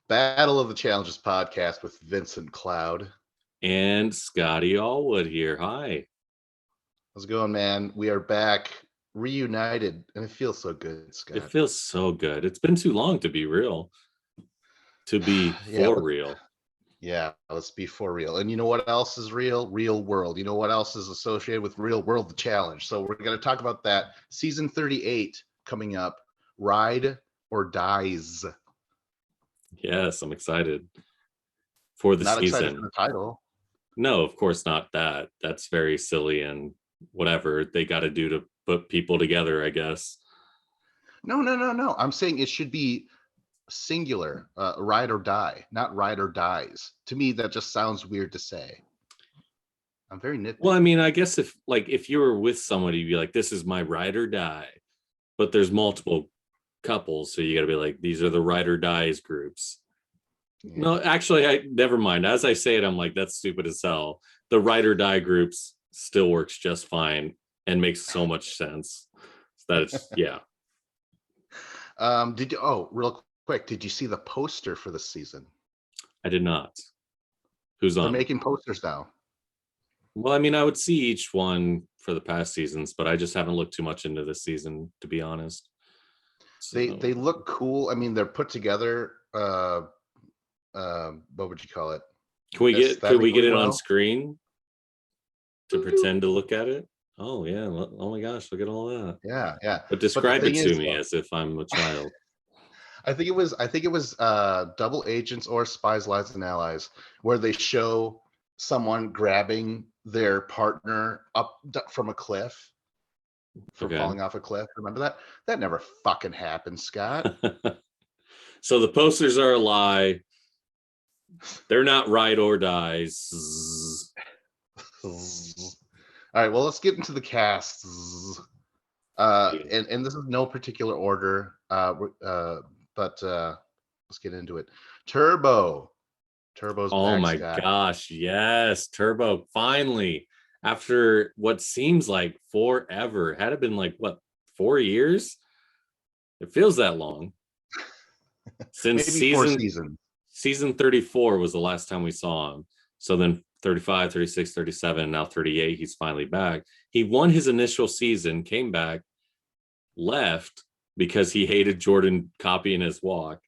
Battle of the Challenges podcast with Vincent Cloud. And Scotty Allwood here. Hi. How's it going, man? We are back, reunited, and it feels so good, Scott. It feels so good. It's been too long to be real. To be for real. Yeah, let's be for real. And you know what else is real? Real world. You know what else is associated with real world? The challenge. So we're going to talk about that. Season 38 coming up. Ride or Dies. Yes, I'm excited for the Not season. Excited for the title. No, of course not that. That's very silly and whatever they got to do to put people together, I guess. No. I'm saying it should be singular, ride or die, not ride or dies. To me, that just sounds weird to say. I'm very nitpicky. Well, I mean, I guess if you were with somebody, you'd be like, this is my ride or die. But there's multiple couples, so you got to be like, these are the ride or dies groups. Yeah. No, actually, I never mind. As I say it, I'm like, that's stupid as hell. The ride or die groups still works just fine and makes so much sense. That it's yeah. Real quick, did you see the poster for the season? I did not. Who's on? They're making posters now. Well, I mean, I would see each one for the past seasons, but I just haven't looked too much into this season, to be honest. So, they look cool. I mean, they're put together. What would you call it? Can we get it on screen to pretend to look at it? Oh yeah! Oh my gosh! Look at all that. Yeah. But describe it to me as if I'm a child. I think it was Double Agents or Spies, Lies, and Allies, where they show someone grabbing their partner up from a cliff, falling off a cliff. Remember that? That never fucking happened, Scott. So the posters are a lie. They're not ride or dies. All right, well, let's get into the cast. And this is no particular order, but let's get into it. Turbo's oh back, my Scott. Gosh, yes, Turbo finally, after what seems like forever. Had it been like 4 years? It feels that long. Since season 34 was the last time we saw him. So then 35, 36, 37, now 38, he's finally back. He won his initial season, came back, left because he hated Jordan copying his walk.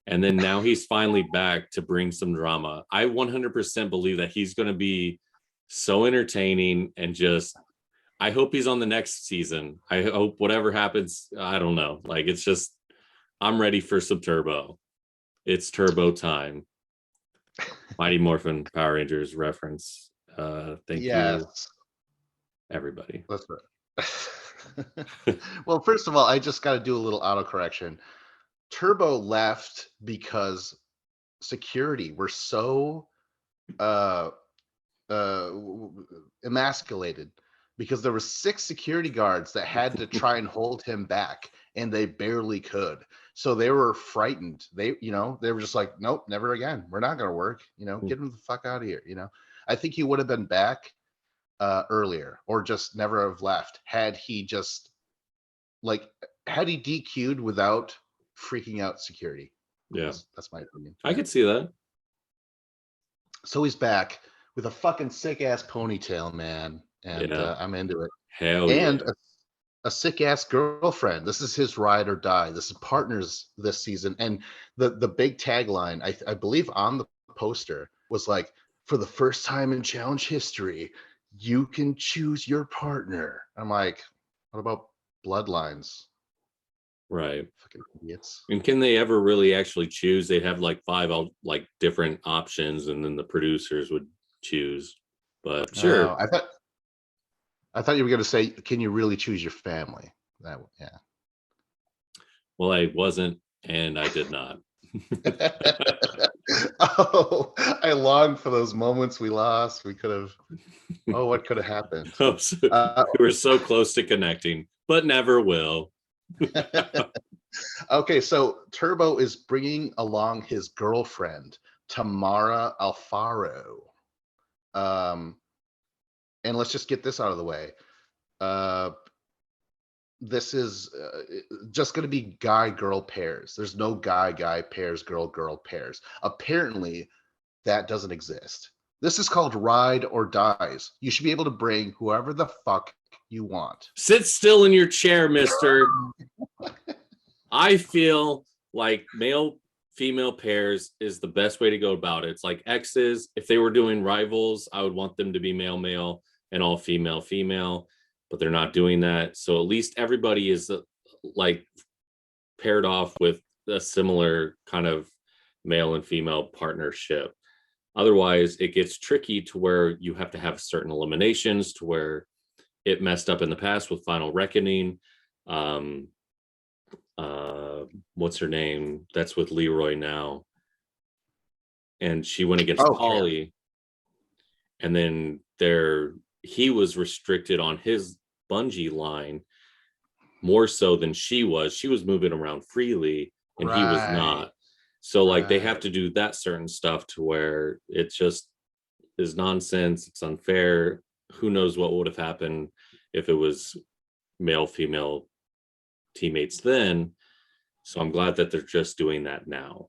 And then now he's finally back to bring some drama. I 100% believe that he's going to be so entertaining and just, I hope he's on the next season. I hope whatever happens, I don't know. Like, it's just, I'm ready for some Turbo. It's Turbo time. Mighty Morphin Power Rangers reference. Thank you, everybody. That's right. Well, first of all, I just got to do a little autocorrection. Turbo left because security were so emasculated, because there were 6 security guards that had to try and hold him back, and they barely could. So they were frightened. They were just like, nope, never again. We're not going to work. Get him the fuck out of here. I think he would have been back earlier, or just never have left had he just had he DQ'd without freaking out security. Yeah, that's my opinion. I could see that. So he's back with a fucking sick ass ponytail, man, and I'm into it. Hell and yeah. A sick ass girlfriend. This is his ride or die. This is partners this season, and the big tagline I believe on the poster was like, for the first time in challenge history, you can choose your partner. I'm like, what about bloodlines? Right. Fucking idiots. And can they ever really actually choose? They'd have 5 different options, and then the producers would choose. But sure. I thought you were going to say, can you really choose your family? Yeah. Well, I wasn't, and I did not. Oh, I long for those moments we lost. We could have. Oh, what could have happened? We were so close to connecting, but never will. Okay, so Turbo is bringing along his girlfriend, Tamara Alfaro. And let's just get this out of the way. this is just going to be guy-girl pairs. There's no guy-guy pairs, girl-girl pairs. Apparently, that doesn't exist. This is called Ride or Dies. You should be able to bring whoever the fuck you want. Sit still in your chair, mister. I feel like male female pairs is the best way to go about it. It's like exes. If they were doing rivals, I would want them to be male male and all female female, but they're not doing that. So at least everybody is like paired off with a similar kind of male and female partnership. Otherwise, it gets tricky to where you have to have certain eliminations, to where it messed up in the past with Final Reckoning. What's her name? That's with Leroy now. And she went against Polly. And then he was restricted on his bungee line more so than she was. She was moving around freely and he was not. So like they have to do that certain stuff to where it just is nonsense. It's unfair. Who knows what would have happened if it was male female teammates then. So I'm glad that they're just doing that now.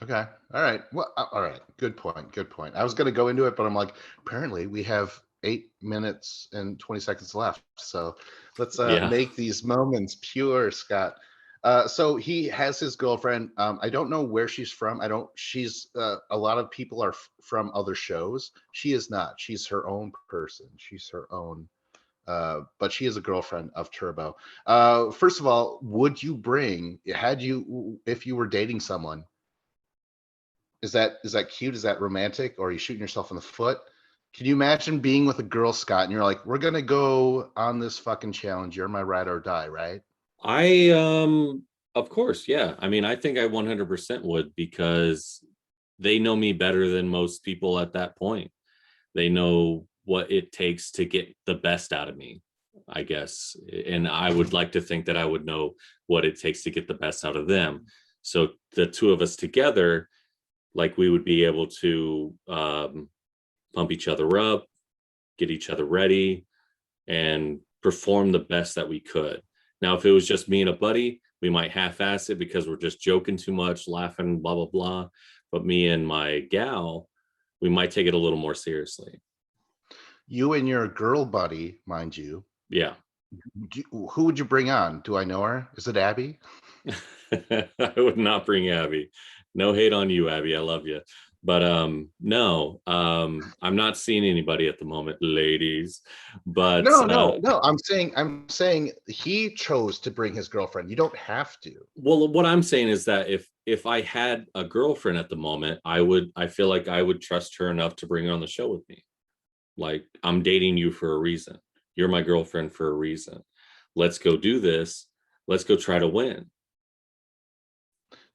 Okay. All right. Well, all right. Good point. I was going to go into it, but I'm like, apparently we have 8 minutes and 20 seconds left. So let's make these moments pure, Scott. So he has his girlfriend. I don't know where she's from. She's a lot of people are from other shows. She is not. She's her own person. She's her own. But she is a girlfriend of Turbo. First of all, would you bring, if you were dating someone, is that cute? Is that romantic? Or are you shooting yourself in the foot? Can you imagine being with a girl, Scott, and you're like, we're going to go on this fucking challenge. You're my ride or die, right? Of course, yeah. I mean, I think I 100% would, because they know me better than most people at that point. They know what it takes to get the best out of me, I guess. And I would like to think that I would know what it takes to get the best out of them. So the two of us together, like, we would be able to pump each other up, get each other ready, and perform the best that we could. Now, if it was just me and a buddy, we might half-ass it because we're just joking too much, laughing, blah, blah, blah. But me and my gal, we might take it a little more seriously. You and your girl buddy, mind you. Yeah. Who would you bring on? Do I know her? Is it Abby? I would not bring Abby. No hate on you, Abby. I love you. But no, I'm not seeing anybody at the moment, ladies. But no. I'm saying he chose to bring his girlfriend. You don't have to. Well, what I'm saying is that if I had a girlfriend at the moment, I feel like I would trust her enough to bring her on the show with me. Like, I'm dating you for a reason. You're my girlfriend for a reason. Let's go do this. Let's go try to win.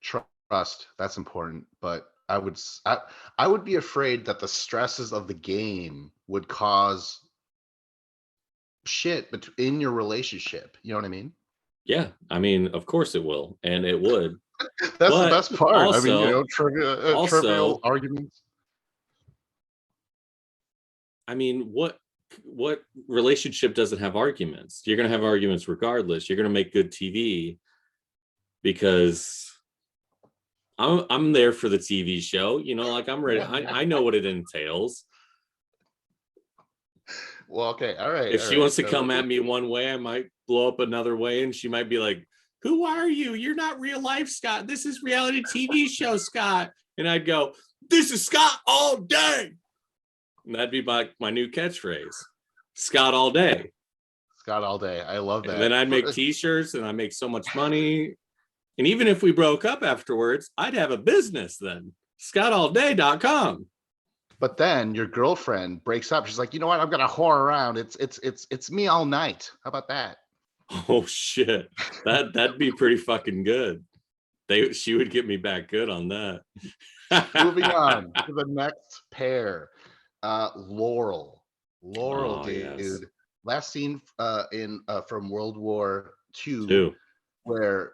Trust, that's important. But I would be afraid that the stresses of the game would cause shit in your relationship. You know what I mean? Yeah, I mean, of course it will, and it would. That's the best part. Also, I mean, trivial arguments. I mean, what relationship doesn't have arguments? You're going to have arguments regardless. You're going to make good TV because I'm there for the TV show. You know, like, I'm ready. I know what it entails. Well, okay, all right. If she wants to come at me one way, I might blow up another way, and she might be like, "Who are you? You're not real life, Scott. This is reality TV show, Scott." And I'd go, "This is Scott all day." And that'd be my new catchphrase. Scott all day. Scott all day. I love that. And then I'd make t-shirts, and I make so much money. And even if we broke up afterwards, I'd have a business then. ScottAllDay.com. But then your girlfriend breaks up. She's like, you know what? I'm gonna whore around. It's me all night. How about that? Oh shit. That'd be pretty fucking good. She would get me back good on that. Moving on to the next pair. Laurel, dude. Yes. Last scene from World War II, where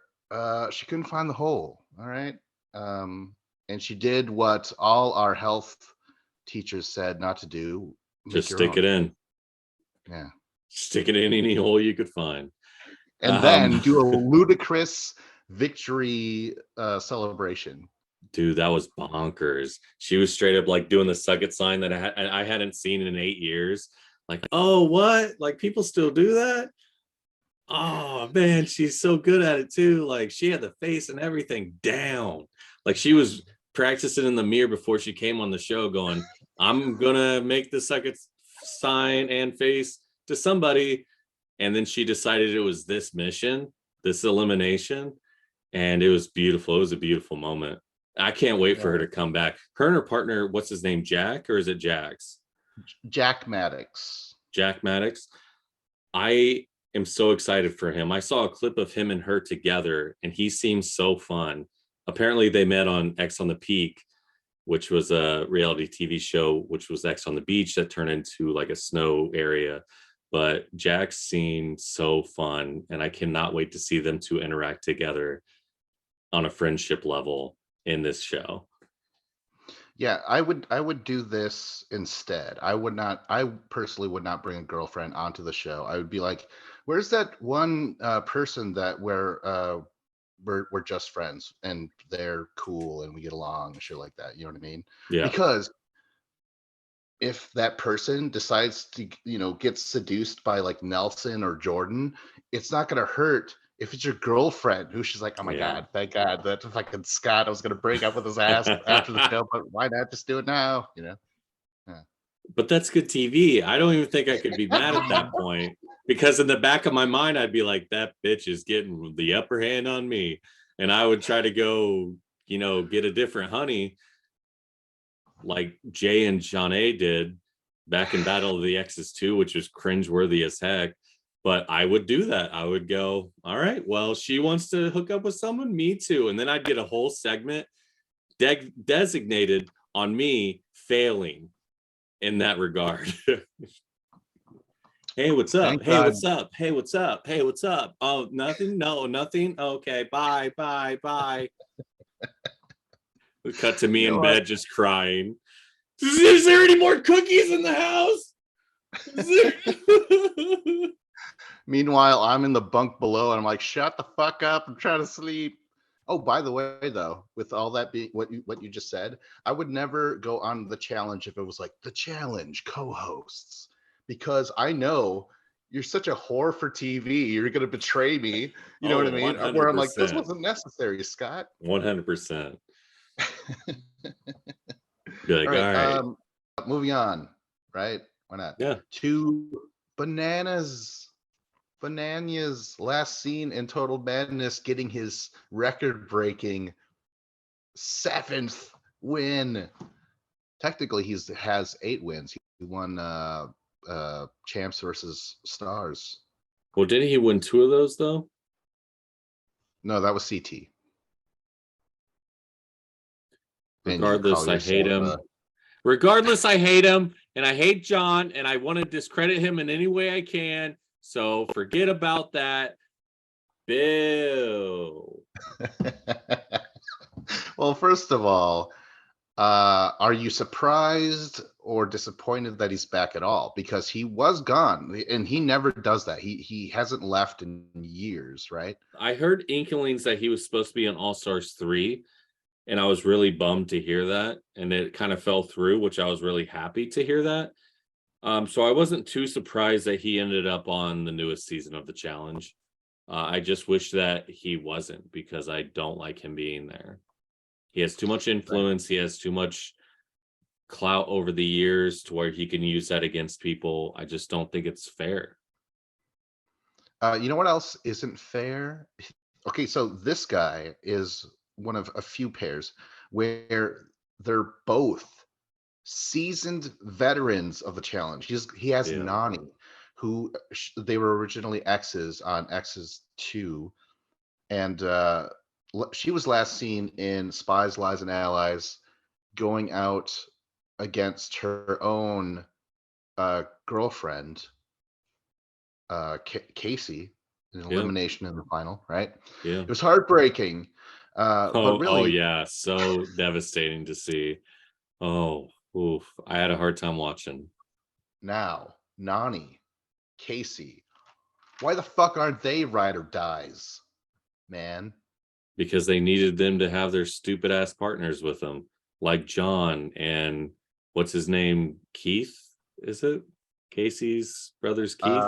she couldn't find the hole. All right, and she did what all our health teachers said not to do. Just stick it in. Yeah, stick it in any hole you could find. and then do a ludicrous victory celebration. Dude, that was bonkers. She was straight up like doing the suck it sign that I hadn't seen in 8 years. Like, oh, what? Like, people still do that? Oh man, she's so good at it too. Like, she had the face and everything down. Like, she was practicing in the mirror before she came on the show, going, I'm gonna make the suck it sign and face to somebody. And then she decided it was this mission, this elimination, and it was beautiful. It was a beautiful moment. I can't wait for her to come back. Her and her partner, what's his name, Jack, or is it Jax? Jack Maddox. Jack Maddox. I am so excited for him. I saw a clip of him and her together, and he seems so fun. Apparently, they met on X on the Peak, which was a reality TV show, which was X on the Beach that turned into like a snow area. But Jack seemed so fun, and I cannot wait to see them two interact together on a friendship level in this show. Yeah, I would do this instead. I personally would not bring a girlfriend onto the show. I would be like, where's that one person that we're just friends and they're cool and we get along and shit like that. You know what I mean? Yeah. Because if that person decides to, get seduced by like Nelson or Jordan, it's not going to hurt if it's your girlfriend who she's like, oh my God, thank God that fucking Scott, I was going to break up with his ass after the show, but why not just do it now? Yeah. But that's good TV. I don't even think I could be mad at that point, because in the back of my mind, I'd be like, that bitch is getting the upper hand on me. And I would try to go, get a different honey like Jay and Janae did back in Battle of the Exes 2, which was cringeworthy as heck. But I would do that. I would go, all right, well, she wants to hook up with someone, me too. And then I'd get a whole segment designated on me failing in that regard. Hey, what's up? Thank Hey, God. what's up? Hey, what's up? Hey, what's up? Oh, nothing? No, nothing? Okay, bye, bye, bye. We cut to me in bed just crying. Is there any more cookies in the house? Meanwhile, I'm in the bunk below and I'm like, shut the fuck up. I'm trying to sleep. Oh, by the way, though, with all that being what you just said, I would never go on the challenge if it was like the challenge co-hosts, because I know you're such a whore for TV. You're going to betray me. You know what I mean? 100%. Where I'm like, this wasn't necessary, Scott. 100%. Be like, all right. all right. Moving on. Right? Why not? Yeah. To Bananas last seen in Total Madness, getting his record-breaking 7th win. Technically, he has 8 wins. He won Champs versus Stars. Well, didn't he win 2 of those though? No, that was CT. Regardless, I hate him. Regardless, I hate him, and I hate John, and I want to discredit him in any way I can. So forget about that. Bill. Well, first of all, are you surprised or disappointed that he's back at all? Because he was gone, and he never does that. He hasn't left in years, right? I heard inklings that he was supposed to be on All-Stars 3, and I was really bummed to hear that, and it kind of fell through, which I was really happy to hear that. So I wasn't too surprised that he ended up on the newest season of the challenge. I just wish that he wasn't, because I don't like him being there. He has too much influence. He has too much clout over the years to where he can use that against people. I just don't think it's fair. You know what else isn't fair? Okay, so this guy is one of a few pairs where they're both seasoned veterans of the challenge. He has Nani, who they were originally exes on Exes 2, and she was last seen in Spies, Lies, and Allies, going out against her own girlfriend, Kaycee, in elimination in the final. Right? Yeah, it was heartbreaking. But really, so devastating to see. Oh, oof! I had a hard time watching. Now, Nani, Kaycee, Why the fuck aren't they ride or dies, man? Because they needed them to have their stupid ass partners with them, like John and what's his name, Keith? Is it Kaycee's brothers, Keith?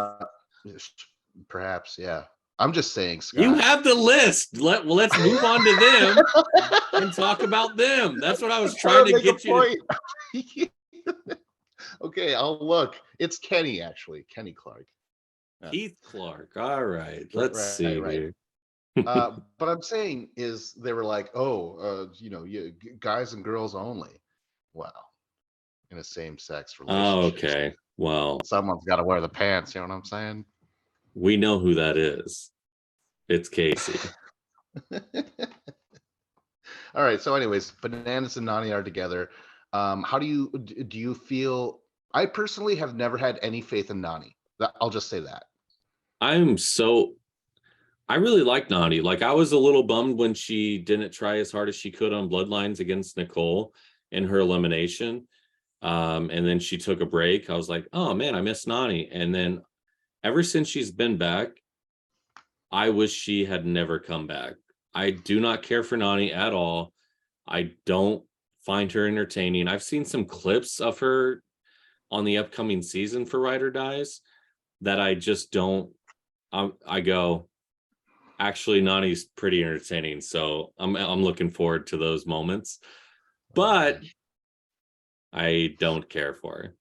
Perhaps, yeah. I'm just saying, Scott. You have the list. Let's move on to them and talk about them. That's what I was trying to get you to. Okay, I'll look. It's Kenny, actually. Kenny Clark. Keith Clark. All right. Let's see here. But I'm saying is they were like, guys and girls only. Wow. In a same-sex relationship. Oh, okay. Well, someone's got to wear the pants. You know what I'm saying? We know who that is. It's Kaycee. All right. So, anyways, Bananas and Nany are together. How do you feel? I personally have never had any faith in Nany. I'll just say that. I really like Nany. Like, I was a little bummed when she didn't try as hard as she could on Bloodlines against Nicole in her elimination. And then she took a break. I was like, oh man, I miss Nany. And then ever since she's been back, I wish she had never come back. I do not care for Nany at all. I don't find her entertaining. I've seen some clips of her on the upcoming season for Ride or Dies that I just don't. I go, actually, Nany's pretty entertaining. So I'm looking forward to those moments. But I don't care for her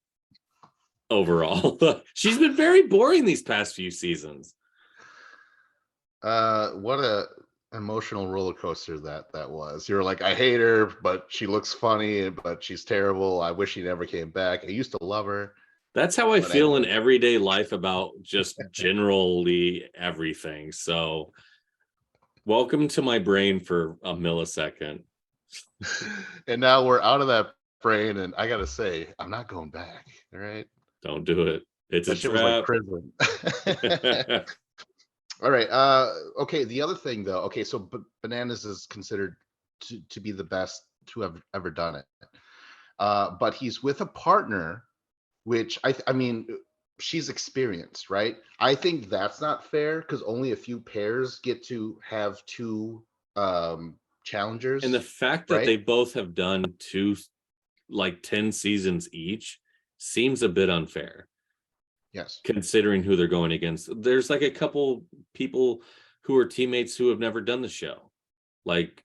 overall. She's been very boring these past few seasons. What a emotional roller coaster that was. You were like, I hate her, but she looks funny, but she's terrible. I wish she never came back. I used to love her. That's how I feel in everyday life about just generally everything. So welcome to my brain for a millisecond. And now we're out of that brain, and I gotta say, I'm not going back. All right. Don't do it. It's a trap. Like prison. All right. Okay. The other thing, though. Okay, so Bananas is considered to be the best to have ever done it, but he's with a partner, which I mean, she's experienced, right? I think that's not fair because only a few pairs get to have two challengers. And the fact that they both have done 10 seasons each seems a bit unfair. Yes. Considering who they're going against. There's like a couple people who are teammates who have never done the show. Like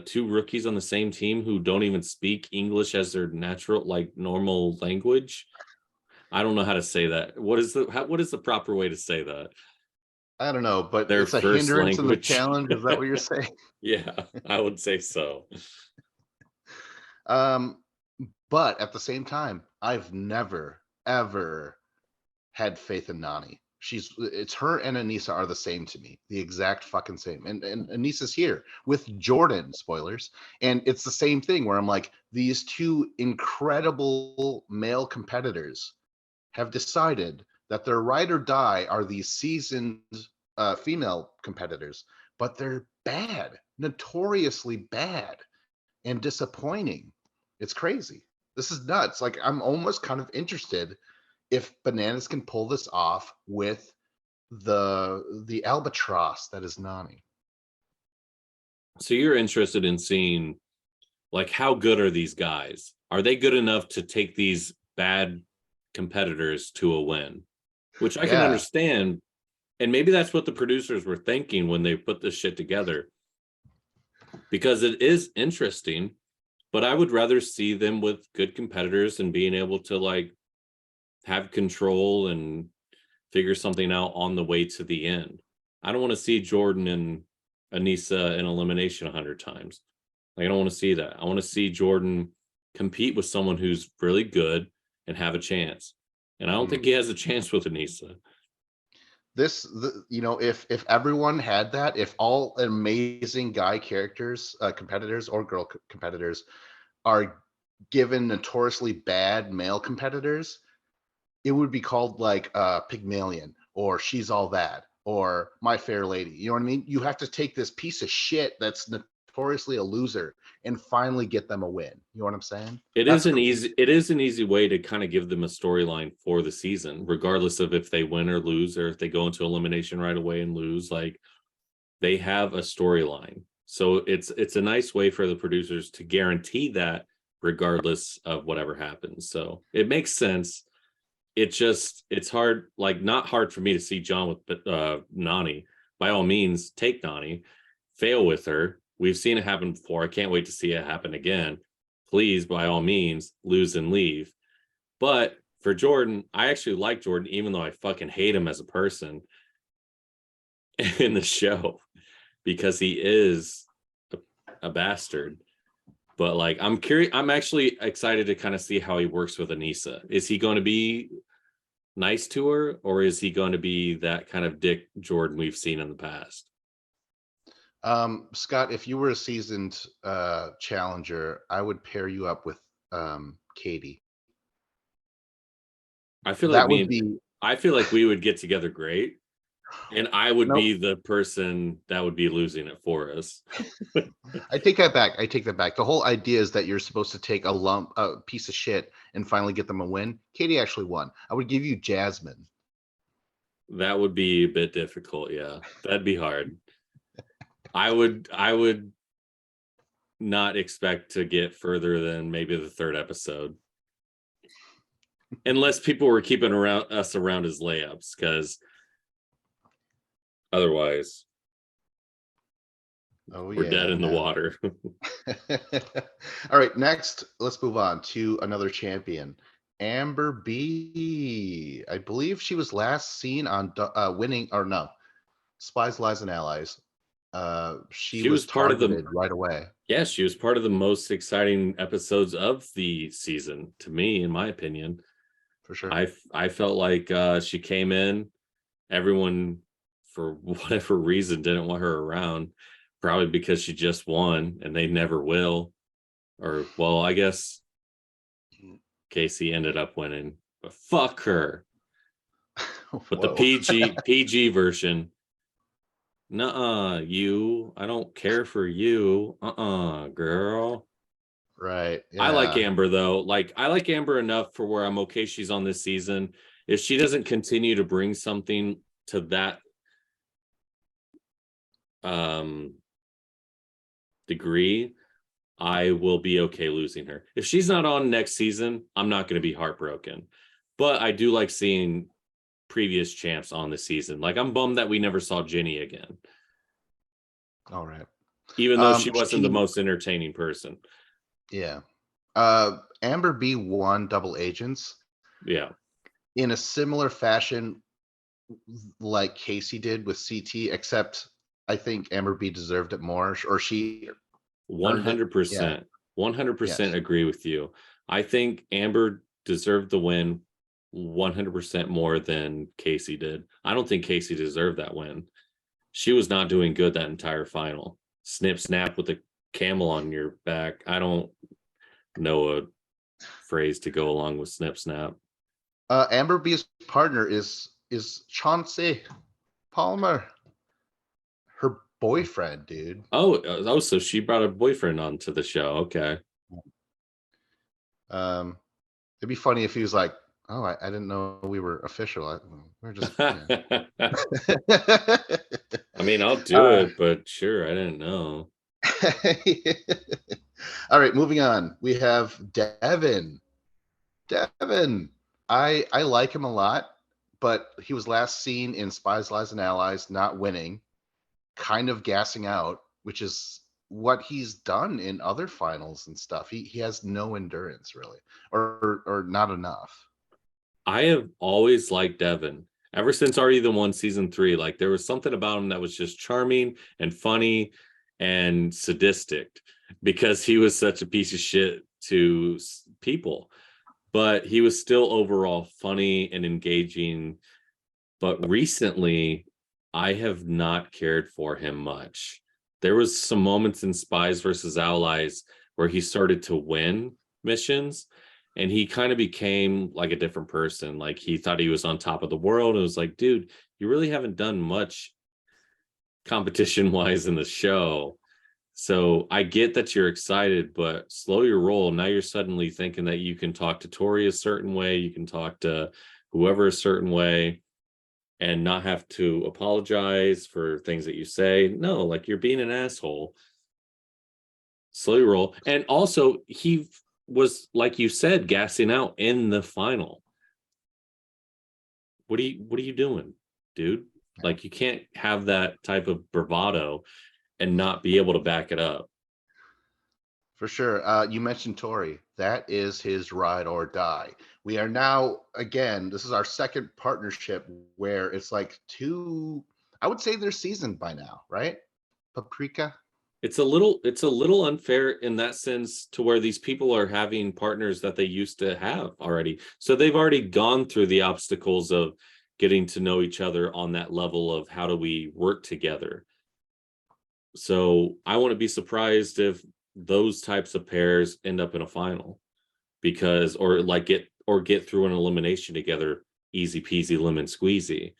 two rookies on the same team who don't even speak English as their normal language. I don't know how to say that. What is the proper way to say that? I don't know, but it's a hindrance in the challenge. Is that what you're saying? Yeah, I would say so. But at the same time, I've never ever had faith in Nany. It's her and Aneesa are the same to me, the exact fucking same. And Aneesa's here with Jordan, spoilers, and it's the same thing where I'm like, these two incredible male competitors have decided that their ride or die are these seasoned female competitors, but they're bad, notoriously bad, and disappointing. It's crazy. This is nuts. Like, I'm almost kind of interested if Bananas can pull this off with the albatross that is Nany. So you're interested in seeing, like, how good are these guys? Are they good enough to take these bad competitors to a win? Which I can understand. And maybe that's what the producers were thinking when they put this shit together. Because it is interesting, but I would rather see them with good competitors and being able to, like, have control and figure something out on the way to the end. I don't want to see Jordan and Aneesa in elimination 100 times. Like, I don't want to see that. I want to see Jordan compete with someone who's really good and have a chance. And I don't think he has a chance with Aneesa. If everyone had that, if all amazing guy characters, competitors or girl competitors are given notoriously bad male competitors, it would be called like Pygmalion or She's All That or My Fair Lady. You know what I mean? You have to take this piece of shit that's notoriously a loser and finally get them a win. You know what I'm saying? It is an easy way to kind of give them a storyline for the season, regardless of if they win or lose, or if they go into elimination right away and lose. Like, they have a storyline. So it's a nice way for the producers to guarantee that regardless of whatever happens. So it makes sense. It's hard, like not hard for me to see John with Nani. By all means, take Nani, fail with her. We've seen it happen before. I can't wait to see it happen again. Please, by all means, lose and leave. But for Jordan, I actually like Jordan, even though I fucking hate him as a person in the show, because he is a bastard. But like, I'm curious. I'm actually excited to kind of see how he works with Aneesa. Is he going to be nice to her, or is he going to be that kind of dick Jordan we've seen in the past? Scott, if you were a seasoned challenger, I would pair you up with Katie. I feel like I feel like we would get together great, and I would be the person that would be losing it for us. I take that back. The whole idea is that you're supposed to take a piece of shit and finally get them a win. Katie actually won. I would give you Jasmine. That would be a bit difficult. Yeah, that'd be hard. I would not expect to get further than maybe the third episode, unless people were keeping us around as layups, because otherwise we're dead in the water. All right, next, let's move on to another champion, Amber B. I believe she was last seen on winning, or no, Spies, Lies, and Allies. She was part of the right away. Yeah, she was part of the most exciting episodes of the season, to me, in my opinion. For sure. I felt like she came in, everyone, for whatever reason, didn't want her around, probably because she just won and they never will. Or, well, I guess Kaycee ended up winning, but fuck her. But the PG version, nuh-uh, I don't care for you. Girl. Right. Yeah. I like Amber, though. Like, I like Amber enough for where I'm okay she's on this season. If she doesn't continue to bring something to that degree, I will be okay losing her. If she's not on next season, I'm not going to be heartbroken. But I do like seeing previous champs on the season. Like, I'm bummed that we never saw Ginny again. All right. Even though she wasn't the most entertaining person. Yeah. Amber B won Double Agents. Yeah. In a similar fashion like Kaycee did with CT, except I think Amber B deserved it more, or she 100%. 100% agree with you. I think Amber deserved the win 100% more than Kaycee did. I don't think Kaycee deserved that win. She was not doing good that entire final. Snip snap with a camel on your back. I don't know a phrase to go along with snip snap. Amber B's partner is Chauncey Palmer, her boyfriend, dude. Oh, so she brought a boyfriend onto the show. Okay. It'd be funny if he was like, "Oh, I didn't know we were official. We're just." Yeah. I mean, I'll do it, but sure, I didn't know. All right, moving on. We have Devin. I like him a lot, but he was last seen in Spies, Lies, and Allies, not winning, kind of gassing out, which is what he's done in other finals and stuff. He has no endurance, really, or not enough. I have always liked Devin ever since Are You the One season 3. Like, there was something about him that was just charming and funny and sadistic, because he was such a piece of shit to people, but he was still overall funny and engaging. But recently, I have not cared for him much. There was some moments in Spies versus Allies where he started to win missions, and he kind of became like a different person. Like, he thought he was on top of the world. It was like, dude, you really haven't done much competition wise in the show. So I get that you're excited, but slow your roll. Now you're suddenly thinking that you can talk to Tori a certain way, you can talk to whoever a certain way, and not have to apologize for things that you say. No, like you're being an asshole. Slow your roll. And also, he was, like you said, gassing out in the final. What are you doing, dude? Like, you can't have that type of bravado and not be able to back it up. For sure. You mentioned Tori. That is his ride or die. We are now, again, this is our second partnership where it's like two, I would say they're seasoned by now, right? Paprika. It's a little unfair in that sense, to where these people are having partners that they used to have already. So they've already gone through the obstacles of getting to know each other on that level of how do we work together. So I wouldn't be surprised if those types of pairs end up in a final, because or get through an elimination together, easy peasy lemon squeezy,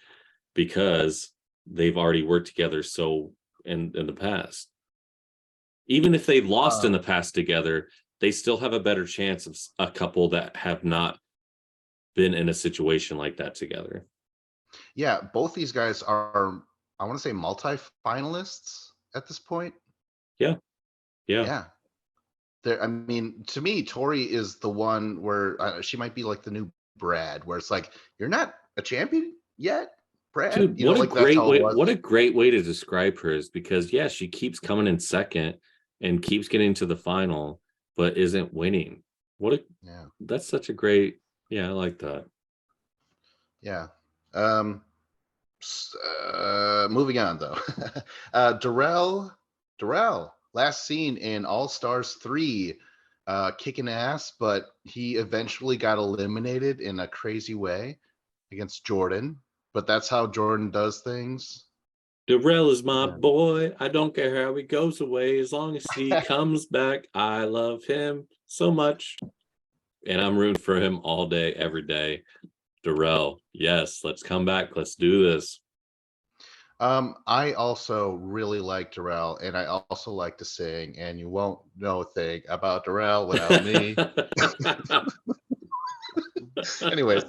because they've already worked together so in the past. Even if they lost in the past together, they still have a better chance of a couple that have not been in a situation like that together. Yeah, both these guys are, I want to say, multi-finalists at this point. Yeah. Yeah. I mean, to me, Tori is the one where she might be like the new Brad, where it's like, you're not a champion yet, Brad. Dude, You know, like that's how it was. what a great way to describe her, is because she keeps coming in second and keeps getting to the final, but isn't winning. That's such a great, I like that. Yeah. Moving on though. Darrell, last seen in All Stars 3, kicking ass, but he eventually got eliminated in a crazy way against Jordan. But that's how Jordan does things. Darrell is my boy. I don't care how he goes away, as long as he comes back. I love him so much, and I'm rooting for him all day, every day. Darrell, yes, let's come back. Let's do this. I also really like Darrell, and I also like to sing, and you won't know a thing about Darrell without me. Anyways,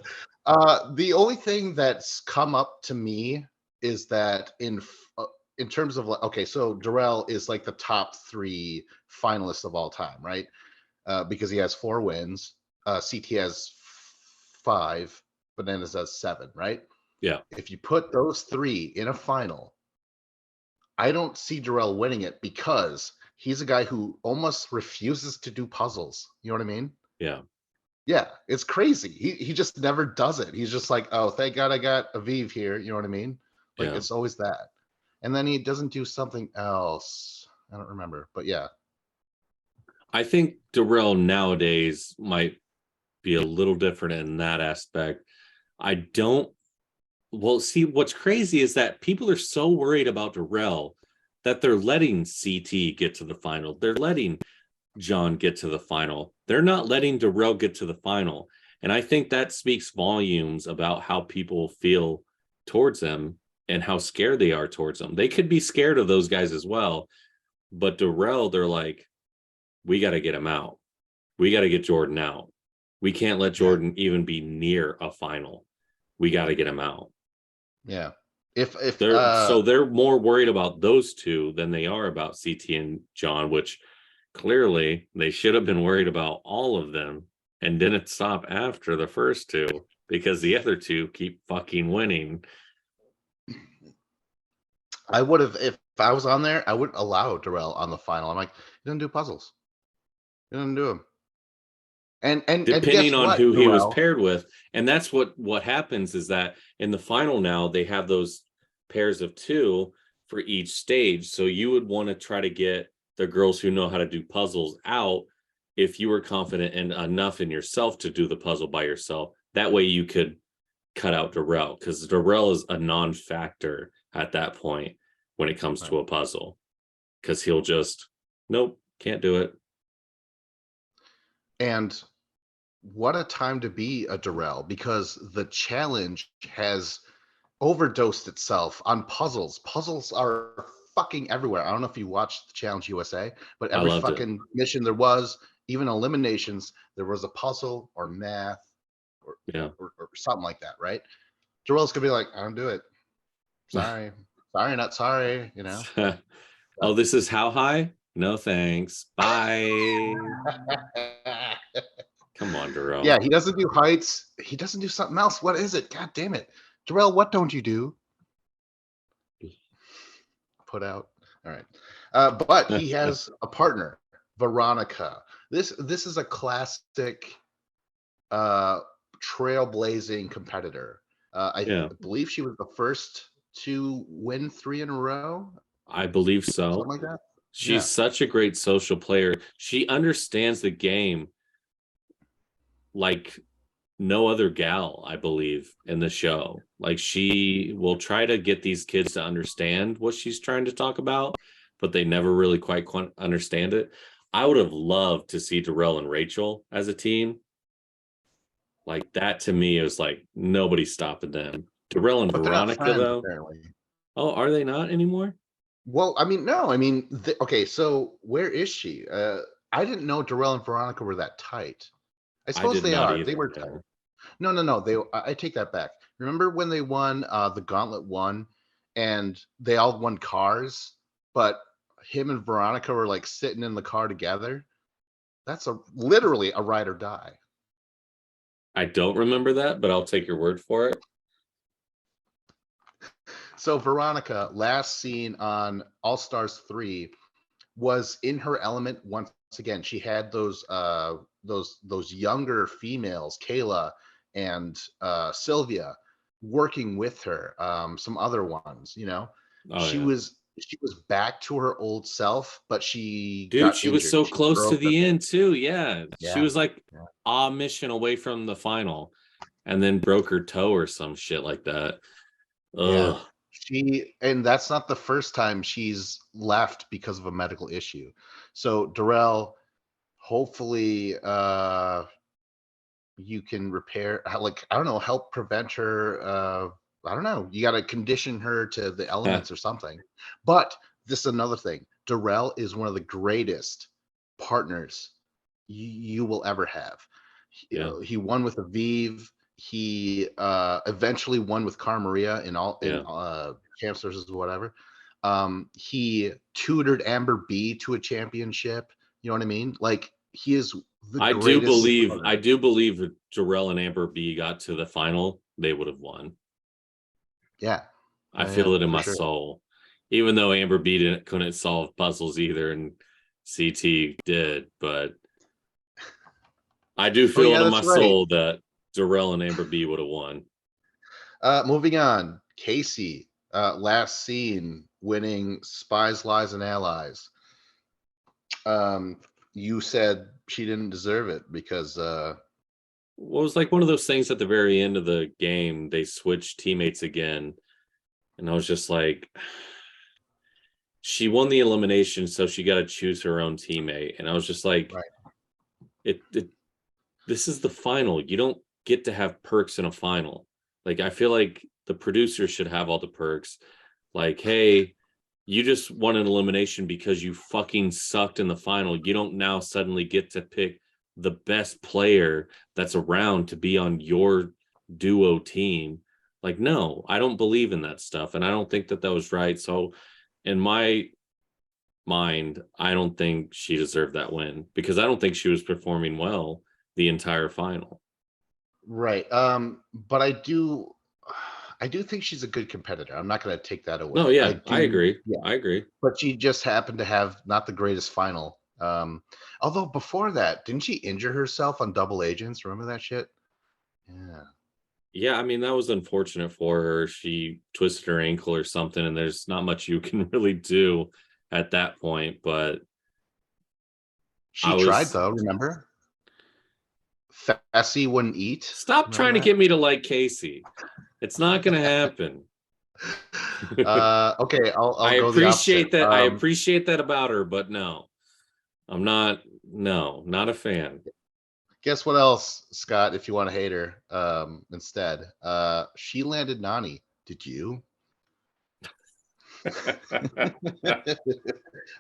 the only thing that's come up to me is that in terms of, like, okay, so Darrell is like the top 3 finalists of all time, right? Because he has 4 wins. CT has 5, Bananas has 7, right? Yeah. If you put those 3 in a final, I don't see Darrell winning it, because he's a guy who almost refuses to do puzzles. You know what I mean? Yeah. Yeah, it's crazy. He just never does it. He's just like, oh, thank God I got Aviv here. You know what I mean? Like, it's always that. And then he doesn't do something else. I don't remember, but yeah. I think Darrell nowadays might be a little different in that aspect. Well, see, what's crazy is that people are so worried about Darrell that they're letting CT get to the final. They're letting John get to the final. They're not letting Darrell get to the final. And I think that speaks volumes about how people feel towards them and how scared they are towards them. They could be scared of those guys as well. But Darrell, they're like, we got to get him out. We got to get Jordan out. We can't let Jordan even be near a final. We got to get him out. Yeah. So they're more worried about those two than they are about CT and John, which clearly they should have been worried about all of them and didn't stop after the first 2, because the other 2 keep fucking winning. I would have, if I was on there, I would allow Darrell on the final. I'm like, he doesn't do puzzles. He doesn't do them. And depending on what, who Darrell? He was paired with. And that's what happens, is that in the final now they have those pairs of 2 for each stage. So you would want to try to get the girls who know how to do puzzles out if you were confident enough in yourself to do the puzzle by yourself. That way you could cut out Darrell, because Darrell is a non-factor at that point when it comes to a puzzle, because he'll just, nope, can't do it. And what a time to be a Darrell, because the challenge has overdosed itself on puzzles. Puzzles are fucking everywhere. I don't know if you watched the Challenge USA, but I every loved it. fucking mission there was, even eliminations, there was a puzzle or math or Yeah. or something like that, right? Darrell's gonna be like, I don't do it. Sorry, sorry, not sorry. You know. Oh, this is how high? No thanks. Bye. Come on, Darrell. Yeah, he doesn't do heights. He doesn't do something else. What is it? God damn it, Darrell, what don't you do? Put out. All right, but he has a partner, Veronica. This is a classic trailblazing competitor. I believe she was the first to win 3 in a row. I believe so. Something like that. She's such a great social player. She understands the game like no other gal, I believe, in the show. Like, she will try to get these kids to understand what she's trying to talk about, but they never really quite understand it. I would have loved to see Darrell and Rachel as a team. Like, that to me is like nobody's stopping them. Darrell and Veronica, friends, though. apparently. Oh, are they not anymore? Well, I mean, no. I mean, okay. So where is she? I didn't know Darrell and Veronica were that tight. I suppose they are. They were tight. No. I take that back. Remember when they won the Gauntlet 1, and they all won cars, but him and Veronica were like sitting in the car together. That's literally a ride or die. I don't remember that, but I'll take your word for it. So Veronica, last seen on All Stars 3, was in her element once again. She had those younger females, Kaylah and Sylvia, working with her. Some other ones, you know. She was back to her old self, but she was so close to the end too. Yeah. She was like a mission away from the final, and then broke her toe or some shit like that. Ugh. And that's not the first time she's left because of a medical issue. So Darrell, hopefully you can repair, like, I don't know, help prevent her. I don't know, you got to condition her to the elements or something. But this is another thing. Darrell is one of the greatest partners you will ever have. You know, he won with Aviv. He eventually won with Cara Maria in Champs versus whatever. He tutored Amber B to a championship. You know what I mean? Like, he is the greatest. I do believe if Darrell and Amber B got to the final, they would have won. Yeah. I feel it in my soul. Even though Amber B couldn't solve puzzles either, and CT did, but I do feel it in my soul that Darrell and Amber B would have won. Moving on, Kaycee, last seen winning Spies, Lies, and Allies. You said she didn't deserve it because well, it was like one of those things at the very end of the game, they switched teammates again, and I was just like, she won the elimination, so she got to choose her own teammate, and I was just like, this is the final. You don't get to have perks in a final. Like, I feel like the producer should have all the perks. Like, hey, you just won an elimination because you fucking sucked in the final. You don't now suddenly get to pick the best player that's around to be on your duo team. Like, no, I don't believe in that stuff. And I don't think that was right. So in my mind, I don't think she deserved that win because I don't think she was performing well the entire final. Right. But I do think she's a good competitor. I'm not going to take that away. No, yeah, I agree. Yeah. I agree. But she just happened to have not the greatest final. Although before that, didn't she injure herself on Double Agents? Remember that shit? Yeah. Yeah, I mean, that was unfortunate for her. She twisted her ankle or something, and there's not much you can really do at that point. But she tried, though, remember? Fessy wouldn't eat. Stop trying to get me to like Kaycee. It's not going to happen. Okay, I appreciate that. I appreciate that about her, but no, I'm not. No, not a fan. Guess what else, Scott? If you want to hate her, instead, she landed Nany. Did you?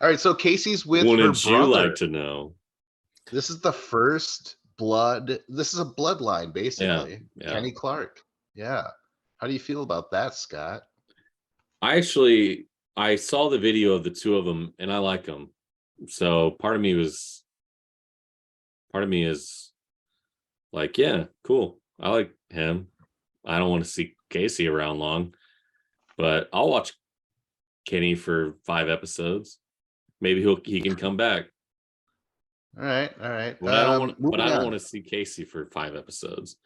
All right, so Kaycee's with her Wouldn't you brother. like to know? This is the first blood. This is a bloodline, Yeah, basically. yeah. Kenny Clark. Yeah. How do you feel about that, Scott? I saw the video of the two of them, and I like them. So part of me is like, yeah, cool. I like him. I don't want to see Kaycee around long, but I'll watch Kenny for 5 episodes. Maybe he can come back. All right, all right. But I don't moving want to see Kaycee for 5 episodes.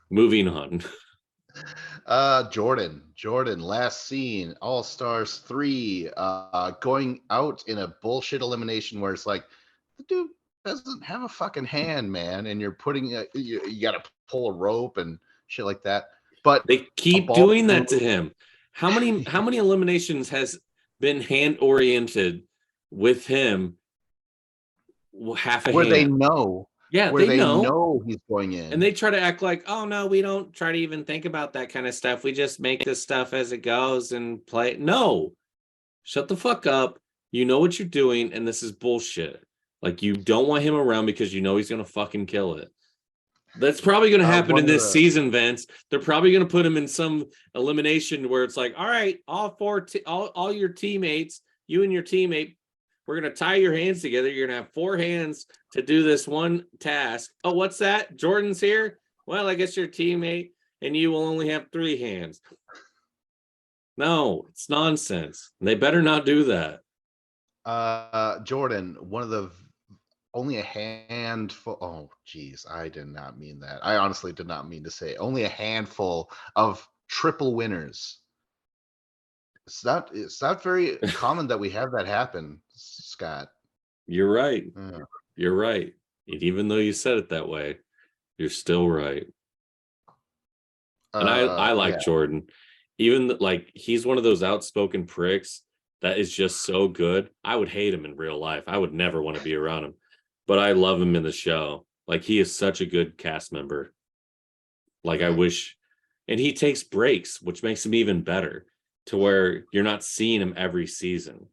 Moving on. Jordan, last scene, All Stars 3, going out in a bullshit elimination where it's like, the dude doesn't have a fucking hand, man, and you're putting you got to pull a rope and shit like that. But they keep doing that to him. How many eliminations has been hand oriented with him? Half a where hand. They know. Yeah, where they know he's going in. And they try to act like, oh no, we don't try to even think about that kind of stuff. We just make this stuff as it goes and play. No, shut the fuck up. You know what you're doing, and this is bullshit. Like, you don't want him around because you know he's gonna fucking kill it. That's probably gonna happen in this season, Vince. They're probably gonna put him in some elimination where it's like, all right, all your teammates, you and your teammate, we're going to tie your hands together. You're going to have 4 hands to do this one task. Oh, what's that? Jordan's here? Well, I guess your teammate and you will only have 3 hands. No, it's nonsense. They better not do that. Jordan, one of the only a handful. Oh, geez, I did not mean that. I honestly did not mean to say only a handful of triple winners. It's not very common that we have that happen, Scott. You're right. You're right. And even though you said it that way, you're still right. And I like Jordan. Even like, he's one of those outspoken pricks that is just so good. I would hate him in real life. I would never want to be around him. But I love him in the show. Like, he is such a good cast member. Like, I wish, and he takes breaks, which makes him even better, to where you're not seeing him every season.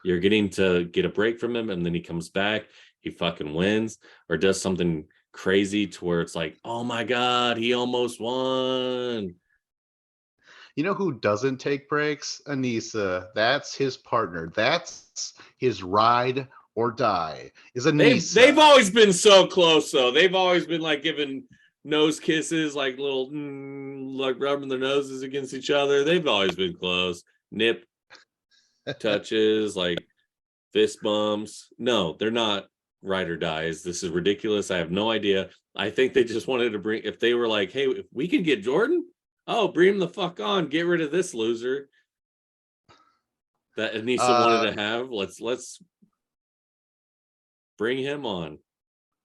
You're getting to get a break from him, and then he comes back, he fucking wins, or does something crazy to where it's like, oh my God, he almost won. You know who doesn't take breaks? Aneesa. That's his partner. That's his ride or die. Is Aneesa. They've always been so close, though. They've always been like giving nose kisses, like little, like rubbing their noses against each other. They've always been close. Nip touches, like fist bumps. No, they're not ride or dies. This is ridiculous. I have no idea. I think they just wanted to bring, if they were like, hey, if we can get Jordan, oh, bring him the fuck on. Get rid of this loser that Aneesa wanted to have. Let's bring him on.